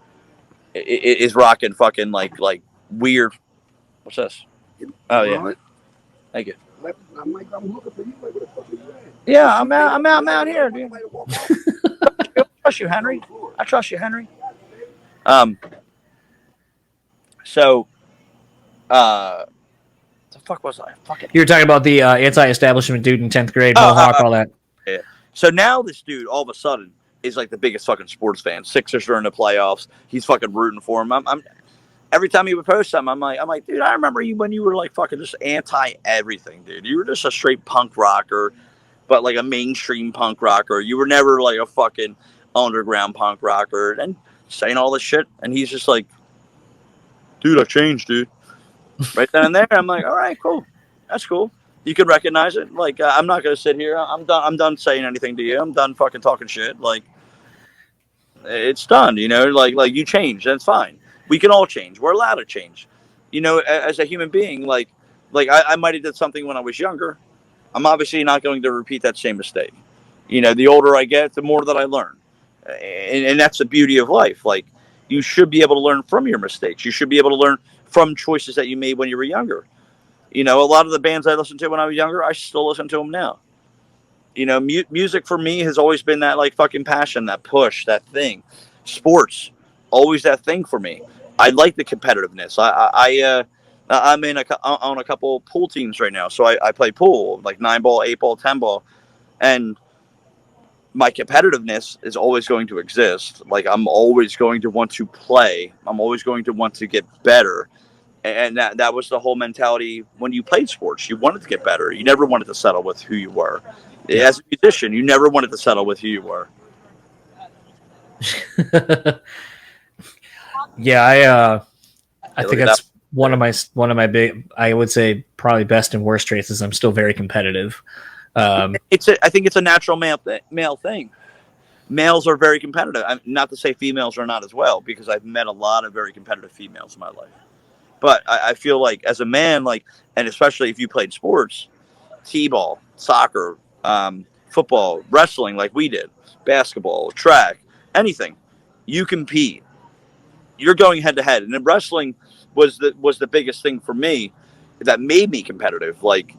Speaker 3: is rocking fucking like weird. What's this? Oh yeah, thank you. Yeah, I'm out here, dude. I trust you, Henry. So, the fuck was I? Fucking.
Speaker 4: You were talking about the anti-establishment dude in 10th grade, Mohawk, all that.
Speaker 3: Yeah. So now this dude, all of a sudden, is like the biggest fucking sports fan. Sixers are in the playoffs. He's fucking rooting for him. I'm every time he would post something, I'm like, dude, I remember you when you were like fucking just anti everything, dude. You were just a straight punk rocker, but like a mainstream punk rocker. You were never like a fucking underground punk rocker, and saying all this shit. And he's just like, dude, I've changed, dude. Right then and there, I'm like, all right, cool. That's cool. You can recognize it. Like, I'm not going to sit here. I'm done saying anything to you. I'm done fucking talking shit. Like, it's done, you know? Like you change. That's fine. We can all change. We're allowed to change. You know, as a human being, like I might have did something when I was younger. I'm obviously not going to repeat that same mistake. You know, the older I get, the more that I learn. And that's the beauty of life. Like, you should be able to learn from your mistakes. You should be able to learn from choices that you made when you were younger. You know, a lot of the bands I listened to when I was younger, I still listen to them now. You know, music for me has always been that like fucking passion, that push, that thing. Sports, always that thing for me. I like the competitiveness. I'm on a couple pool teams right now, so I play pool, like 9-ball, 8-ball, 10-ball, and my competitiveness is always going to exist. Like, I'm always going to want to play. I'm always going to want to get better. And that was the whole mentality when you played sports. You wanted to get better. You never wanted to settle with who you were. As a musician, you never wanted to settle with who you were.
Speaker 4: Yeah, I think that's one of my big, I would say probably best and worst traits is I'm still very competitive.
Speaker 3: I think it's a natural male thing. Males are very competitive. Not to say females are not as well, because I've met a lot of very competitive females in my life. But I feel like as a man, like, and especially if you played sports, t-ball, soccer, football, wrestling, like we did, basketball, track, anything. You compete. You're going head to head, and then wrestling was the biggest thing for me that made me competitive. Like,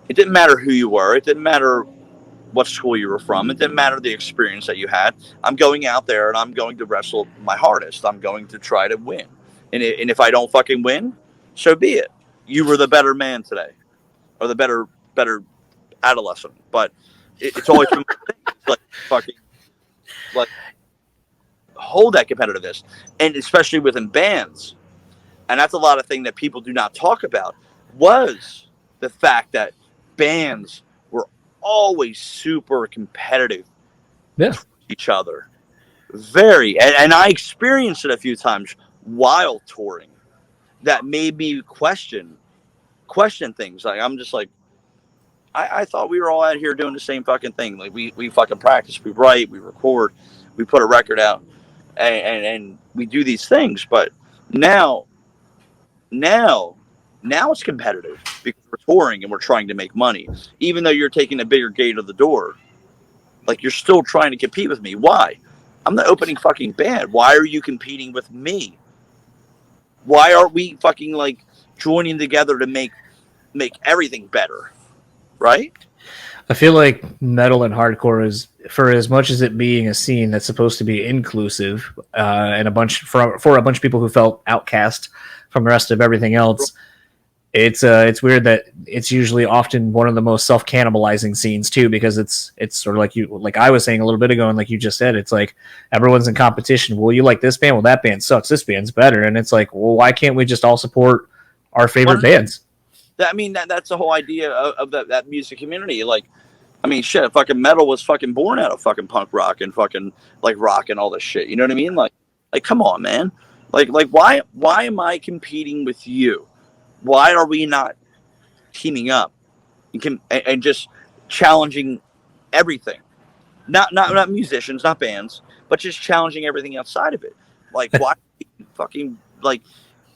Speaker 3: it didn't matter who you were. It didn't matter what school you were from. It didn't matter the experience that you had. I'm going out there and I'm going to wrestle my hardest. I'm going to try to win. And if I don't fucking win, so be it. You were the better man today, or the better adolescent. But it's always been like fucking like hold that competitiveness, and especially within bands. And that's a lot of thing that people do not talk about, was the fact that bands were always super competitive with each other. Very. And I experienced it a few times while touring that made me question things. Like, I'm just like, I thought we were all out here doing the same fucking thing. Like, we fucking practice, we write, we record, we put a record out, and we do these things. But now it's competitive because we're touring and we're trying to make money. Even though you're taking a bigger gate of the door, like, you're still trying to compete with me. Why? I'm the opening fucking band. Why are you competing with me? Why aren't we fucking like joining together to make everything better? Right?
Speaker 4: I feel like metal and hardcore is, for as much as it being a scene that's supposed to be inclusive, and for a bunch of people who felt outcast from the rest of everything else, it's weird that it's usually often one of the most self-cannibalizing scenes too, because it's sort of like I was saying a little bit ago, and like you just said, it's like everyone's in competition. Well, you like this band? Well, that band sucks. This band's better. And it's like, well, why can't we just all support our favorite bands?
Speaker 3: I mean, that's the whole idea of that music community. Like, I mean, shit, fucking metal was fucking born out of fucking punk rock and fucking like rock and all this shit. You know what I mean? Like come on, man. Like why am I competing with you? Why are we not teaming up and just challenging everything? Not musicians, not bands, but just challenging everything outside of it. Like, why fucking like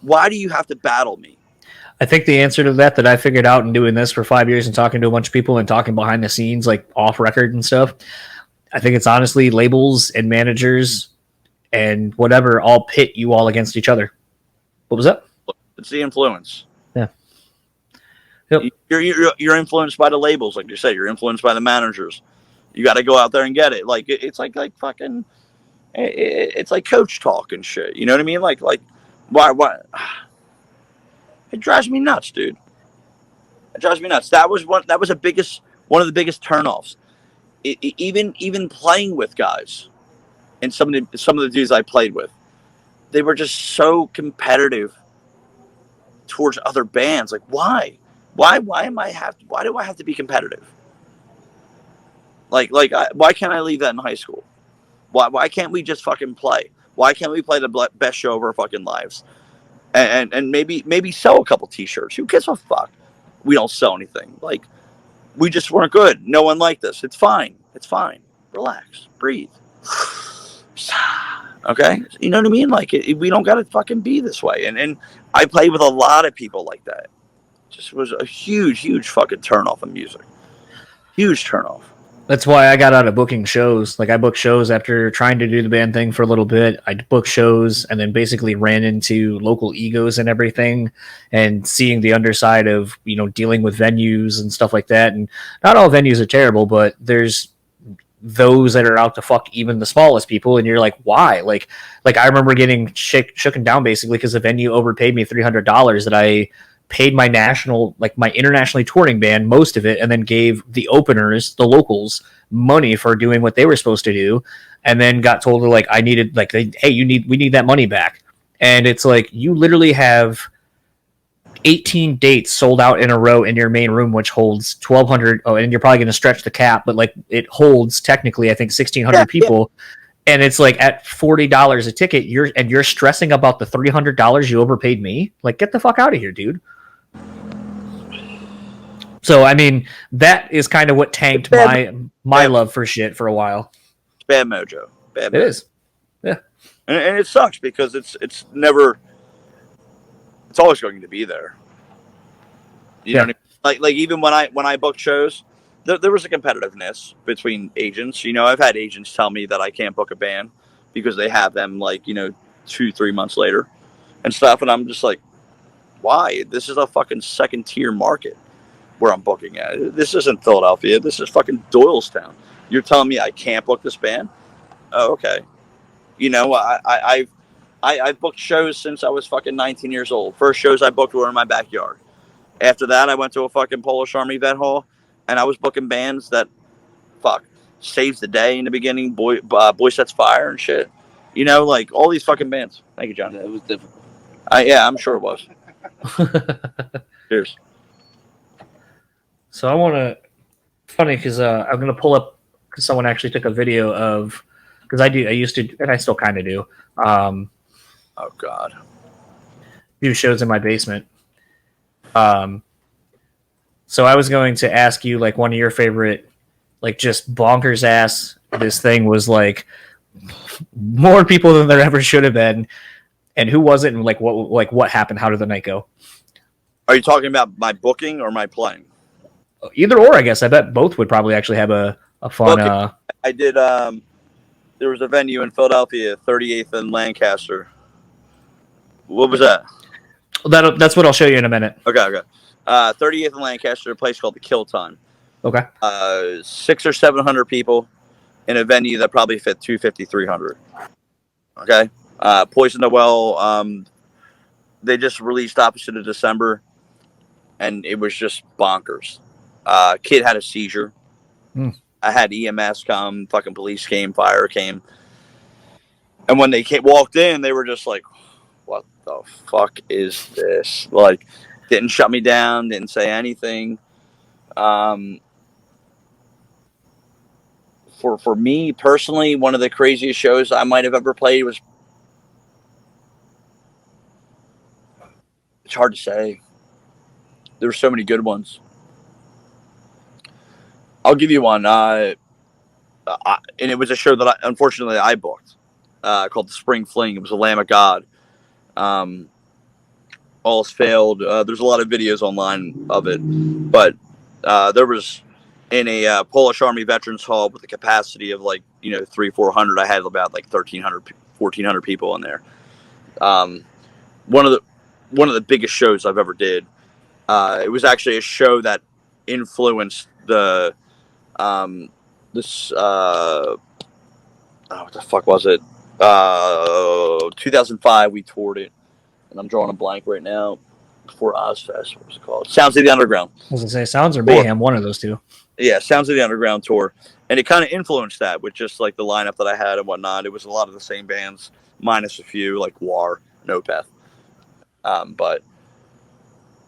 Speaker 3: why do you have to battle me?
Speaker 4: I think the answer to that I figured out in doing this for 5 years and talking to a bunch of people and talking behind the scenes, like off record and stuff, I think it's honestly labels and managers and whatever all pit you all against each other. What was that?
Speaker 3: It's the influence.
Speaker 4: Yeah. Yep.
Speaker 3: You're influenced by the labels, like you said. You're influenced by the managers. You got to go out there and get it. Like, it's like fucking, it's like coach talk and shit. You know what I mean? Like why? It drives me nuts, dude. It drives me nuts. That was one of the biggest turnoffs. Even playing with guys, and some of the dudes I played with, they were just so competitive towards other bands. Like, why? Why do I have to be competitive? Why can't I leave that in high school? Why can't we just fucking play? Why can't we play the best show of our fucking lives? And maybe sell a couple t-shirts. Who gives a fuck? We don't sell anything. Like, we just weren't good. No one liked us. It's fine. Relax. Breathe. Okay? You know what I mean? Like, we don't got to fucking be this way. And I played with a lot of people like that. Just was a huge fucking turnoff of music. Huge turnoff.
Speaker 4: That's why I got out of booking shows. Like, I booked shows after trying to do the band thing for a little bit. I booked shows and then basically ran into local egos and everything, and seeing the underside of, dealing with venues and stuff like that. And not all venues are terrible, but there's those that are out to fuck even the smallest people. And you're like, why? Like I remember getting shooken down basically because the venue overpaid me $300 that I paid my my internationally touring band most of it, and then gave the openers, the locals, money for doing what they were supposed to do, and then got told I needed we need that money back. And it's like, you literally have 18 dates sold out in a row in your main room, which holds 1,200. Oh, and you're probably going to stretch the cap, but it holds technically, I think, 1,600 people. Yeah. And it's like at $40 a ticket, you're stressing about the $300 you overpaid me. Like, get the fuck out of here, dude. So, I mean, that is kind of what tanked my love for shit for a while.
Speaker 3: It's bad mojo.
Speaker 4: It is. Yeah.
Speaker 3: And it sucks because it's always going to be there. You know what I mean? Like even when I book shows, there was a competitiveness between agents. You know, I've had agents tell me that I can't book a band because they have them like, you know, 2-3 months later and stuff. And I'm just like, why? This is a fucking second tier market where I'm booking at. This isn't Philadelphia. This is fucking Doylestown. You're telling me I can't book this band? Oh, okay. You know, I've booked shows since I was fucking 19 years old. First shows I booked were in my backyard. After that, I went to a fucking Polish Army vet hall, and I was booking bands that, Saves the Day in the beginning, Boy Sets Fire and shit. You know, like all these fucking bands. Thank you, John.
Speaker 5: It was difficult.
Speaker 3: Yeah, I'm sure it was. Cheers.
Speaker 4: So I want to, funny because I'm going to pull up, because someone actually took a video of, because I used to, and I still kind of do,
Speaker 3: Oh, God.
Speaker 4: do shows in my basement. So I was going to ask you, like, one of your favorite, like, just bonkers ass, this thing was, like, more people than there ever should have been, and who was it, and, like, what happened? How did the night go?
Speaker 3: Are you talking about my booking or my playing?
Speaker 4: Either or, I guess. I bet both would probably actually have a fun...
Speaker 3: Okay. I did, there was a venue in Philadelphia, 38th and Lancaster. What was that?
Speaker 4: That's what I'll show you in a minute.
Speaker 3: Okay. 38th and Lancaster, a place called the Kill Time.
Speaker 4: Okay.
Speaker 3: 600 or 700 people in a venue that probably fit 250, 300. Okay. Poison the Well, they just released opposite of December, and it was just bonkers. Kid had a seizure. I had EMS come, fucking police came, fire came. And when they walked in, they were just like, what the fuck is this? Like, didn't shut me down, didn't say anything. For me personally, one of the craziest shows I might have ever played was, it's hard to say. There were so many good ones. I'll give you one. And it was a show that unfortunately I booked, called the Spring Fling. It was a Lamb of God. All's failed. There's a lot of videos online of it, but there was in a Polish Army Veterans Hall with a capacity of 300-400. I had about 1,400 people in there. One of the biggest shows I've ever did. It was actually a show that influenced the what the fuck was it? 2005 we toured it, and I'm drawing a blank right now. Before Ozfest, what was it called? Sounds of the Underground.
Speaker 4: I was gonna say Sounds or Mayhem, one of those two.
Speaker 3: Yeah, Sounds of the Underground tour, and it kind of influenced that with just the lineup that I had and whatnot. It was a lot of the same bands, minus a few like War, Opeth. But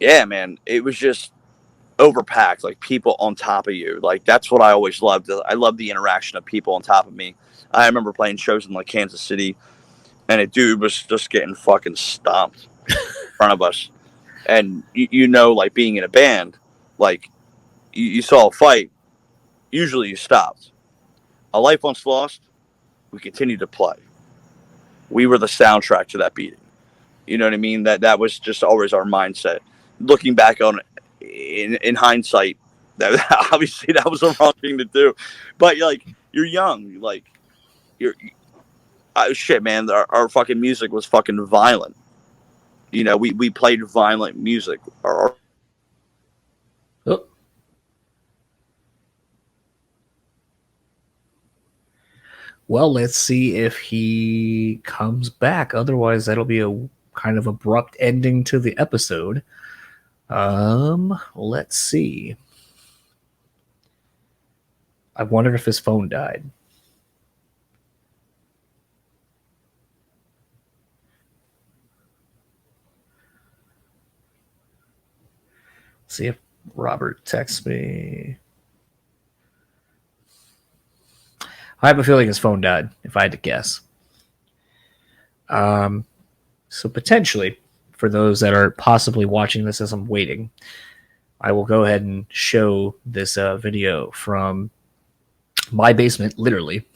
Speaker 3: yeah, man, it was just overpacked, people on top of you. That's what I always loved. I love the interaction of people on top of me. I remember playing shows in Kansas City, and a dude was just getting fucking stomped in front of us. And being in a band, you saw a fight, usually you stopped. A Life Once Lost, we continued to play. We were the soundtrack to that beating. You know what I mean? That was just always our mindset. Looking back on it, in hindsight, that obviously that was the wrong thing to do. But you're young, shit, man. Our fucking music was fucking violent. We played violent music.
Speaker 4: Well, let's see if he comes back. Otherwise, that'll be a kind of abrupt ending to the episode. Let's see. I wonder if his phone died. See if Robert texts me. I have a feeling his phone died, if I had to guess. So potentially, for those that are possibly watching this as I'm waiting, I will go ahead and show this video from my basement, literally.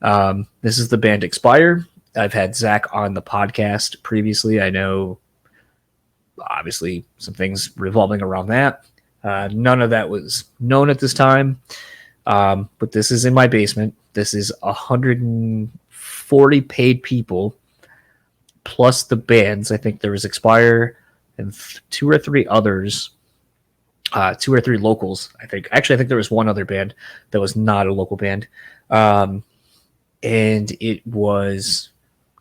Speaker 4: This is the band Expire. I've had Zach on the podcast previously. I know, obviously, some things revolving around that. None of that was known at this time. But this is in my basement. This is 140 paid people plus the bands. I think there was Expire and 2 or 3 others. 2 or 3 locals, I think. Actually, I think there was one other band that was not a local band. And it was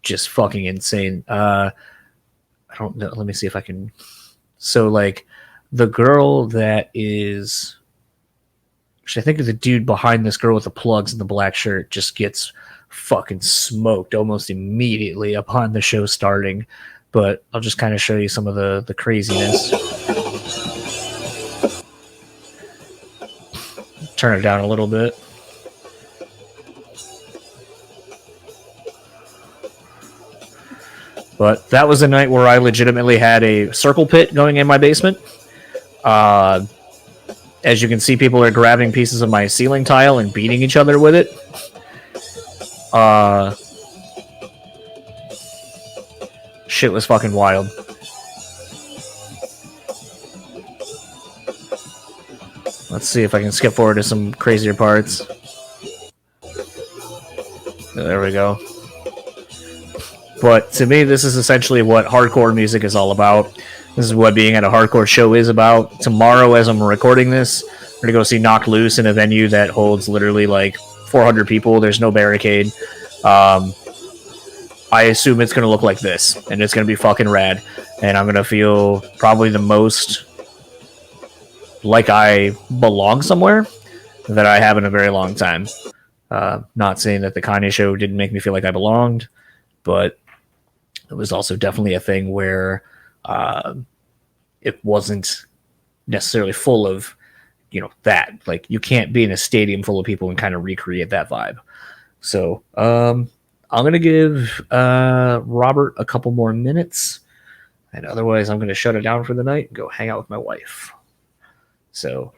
Speaker 4: just fucking insane. I don't know. Let me see if I can. So, like, the girl that is. Actually, I think the dude behind this girl with the plugs and the black shirt just gets fucking smoked almost immediately upon the show starting. But I'll just kind of show you some of the craziness. Turn it down a little bit. But that was a night where I legitimately had a circle pit going in my basement. As you can see, people are grabbing pieces of my ceiling tile and beating each other with it. Shit was fucking wild. Let's see if I can skip forward to some crazier parts. There we go. But to me, this is essentially what hardcore music is all about. This is what being at a hardcore show is about. Tomorrow, as I'm recording this, we're going to go see Knocked Loose in a venue that holds literally like 400 people. There's no barricade. I assume it's going to look like this, and it's going to be fucking rad. And I'm going to feel probably the most like I belong somewhere that I have in a very long time. Not saying that the Kanye show didn't make me feel like I belonged, but it was also definitely a thing where it wasn't necessarily full of, that. Like, you can't be in a stadium full of people and kind of recreate that vibe. So I'm going to give Robert a couple more minutes, and otherwise I'm going to shut it down for the night and go hang out with my wife. So,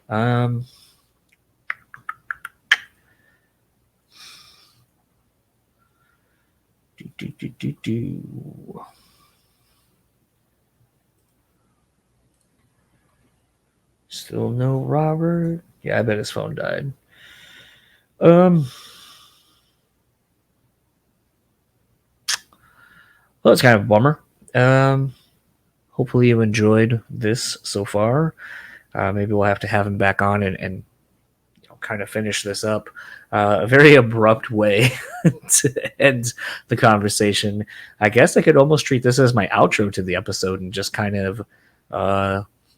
Speaker 4: Still no Robert. Yeah, I bet his phone died. Well, it's kind of a bummer. Hopefully you enjoyed this so far. Maybe we'll have to have him back on and kind of finish this up. A very abrupt way to end the conversation. I guess I could almost treat this as my outro to the episode and just kind of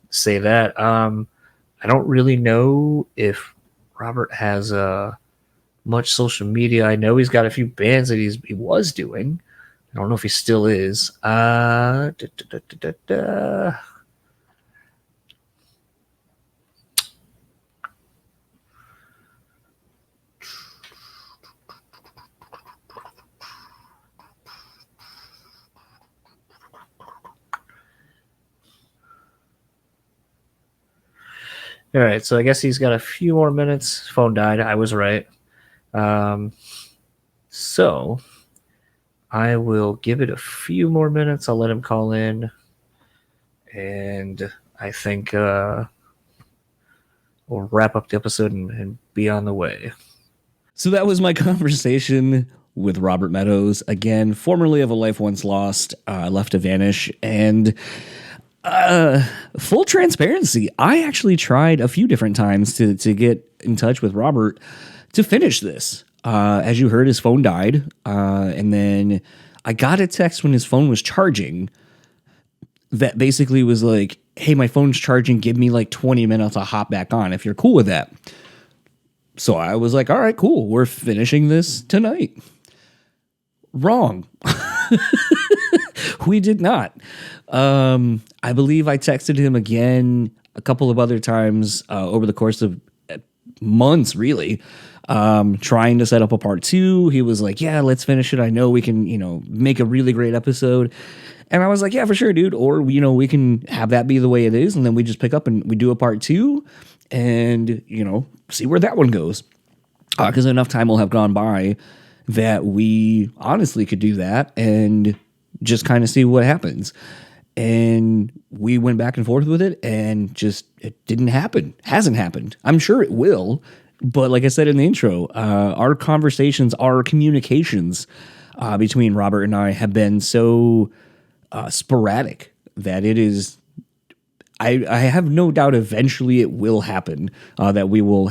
Speaker 4: say that. I don't really know if Robert has much social media. I know he's got a few bands that he was doing. I don't know if he still is. All right, so I guess he's got a few more minutes. Phone died. I was right. So I will give it a few more minutes. I'll let him call in. And I think we'll wrap up the episode and be on the way.
Speaker 1: So that was my conversation with Robert Meadows. Again, formerly of A Life Once Lost, Left to Vanish. And full transparency, I actually tried a few different times to get in touch with Robert to finish this. As you heard, his phone died, and then I got a text when his phone was charging that basically was like, hey, my phone's charging, give me like 20 minutes, I'll hop back on if you're cool with that. So I was like, all right, cool, we're finishing this tonight. Wrong. We did not. I believe I texted him again a couple of other times over the course of months, really, trying to set up a part 2. He was like, yeah, let's finish it. I know we can, make a really great episode. And I was like, yeah, for sure, dude. Or, we can have that be the way it is. And then we just pick up and we do a part 2 and, see where that one goes. Because enough time will have gone by that we honestly could do that and just kind of see what happens. and we went back and forth with it, and just it didn't happen. Hasn't happened. I'm sure it will, but like I said in the intro, our conversations, our communications between Robert and I have been so sporadic that it is. I have no doubt eventually it will happen, that we will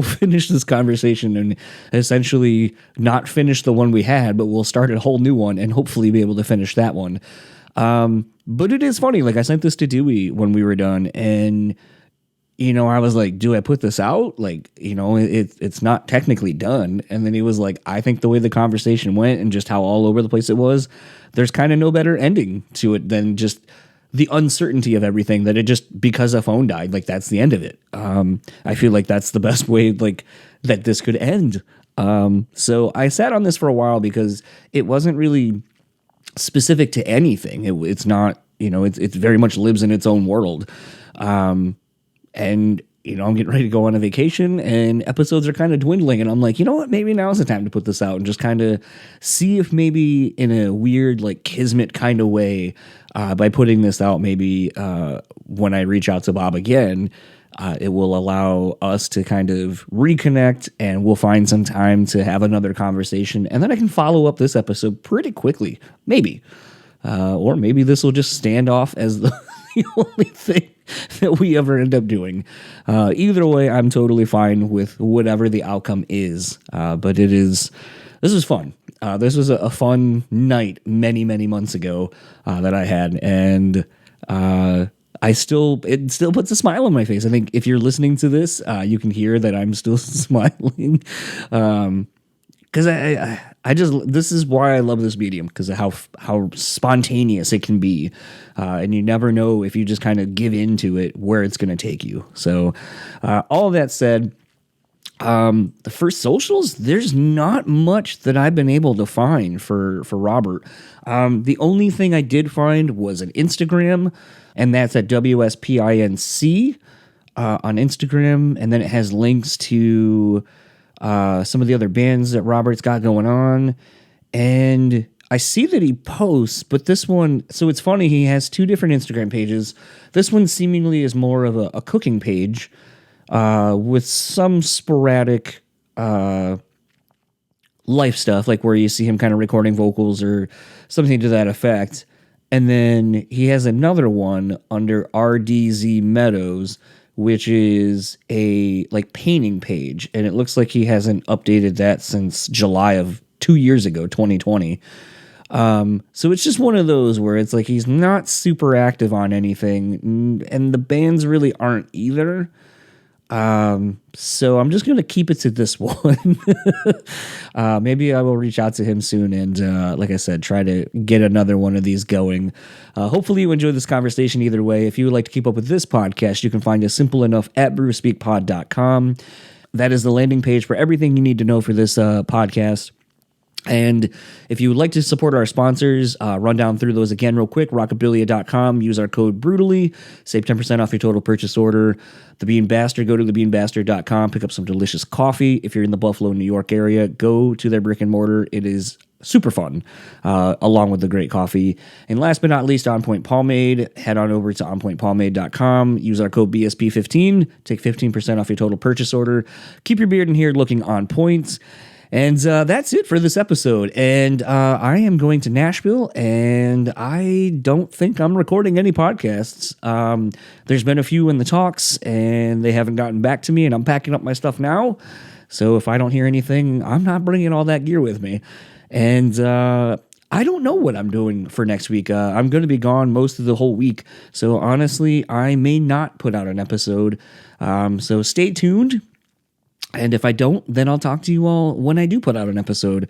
Speaker 1: finish this conversation and essentially not finish the one we had, but we'll start a whole new one and hopefully be able to finish that one. But it is funny. Like, I sent this to Dewey when we were done, and I was like, do I put this out? Like, it's not technically done. And then he was like, I think the way the conversation went and just how all over the place it was, there's kind of no better ending to it than just the uncertainty of everything, that it just, because a phone died, like, that's the end of it. I feel like that's the best way, like, that this could end. So I sat on this for a while because it wasn't really specific to anything. It's not, it very much lives in its own world. And, I'm getting ready to go on a vacation, and episodes are kind of dwindling, and I'm like, you know what, maybe now's the time to put this out and just kind of see if maybe in a weird, like, kismet kind of way, by putting this out, maybe when I reach out to Bob again, it will allow us to kind of reconnect, and we'll find some time to have another conversation, and then I can follow up this episode pretty quickly, maybe. Or maybe this will just stand off as the only thing that we ever end up doing. Either way, I'm totally fine with whatever the outcome is. But this is fun. This was a fun night many, many months ago that I had, and it still puts a smile on my face. I think if you're listening to this, you can hear that I'm still smiling. Because this is why I love this medium, because of how spontaneous it can be, and you never know, if you just kind of give into it, where it's going to take you. So, all that said, the first socials, there's not much that I've been able to find for Robert. The only thing I did find was an Instagram, and that's at WSPINC on Instagram, and then it has links to some of the other bands that Robert's got going on, and I see that he posts, but this one, so it's funny, he has two different Instagram pages. This one seemingly is more of a cooking page, with some sporadic life stuff, like where you see him kind of recording vocals or something to that effect. And then he has another one under RDZ Meadows, which is a like painting page, and it looks like he hasn't updated that since July of 2 years ago, 2020. So it's just one of those where it's like he's not super active on anything, and the bands really aren't either. So I'm just going to keep it to this one. Maybe I will reach out to him soon and, like I said, try to get another one of these going. Hopefully you enjoyed this conversation either way. If you would like to keep up with this podcast, you can find us simple enough at brewspeakpod.com. That is the landing page for everything you need to know for this podcast. And if you would like to support our sponsors, run down through those again real quick. Rockabilia.com. Use our code BREWtally. Save 10% off your total purchase order. The Bean Bastard. Go to thebeanbastard.com. Pick up some delicious coffee. If you're in the Buffalo, New York area, go to their brick and mortar. It is super fun, along with the great coffee. And last but not least, On Point Pomade. Head on over to onpointpomade.com. Use our code BSP15. Take 15% off your total purchase order. Keep your beard and hair looking on point. And that's it for this episode. And I am going to Nashville, and I don't think I'm recording any podcasts. There's been a few in the talks, and they haven't gotten back to me, and I'm packing up my stuff now. So if I don't hear anything, I'm not bringing all that gear with me. And I don't know what I'm doing for next week. I'm going to be gone most of the whole week. So honestly, I may not put out an episode. So stay tuned. And if I don't, then I'll talk to you all when I do put out an episode.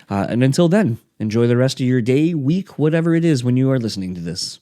Speaker 1: And until then, enjoy the rest of your day, week, whatever it is when you are listening to this.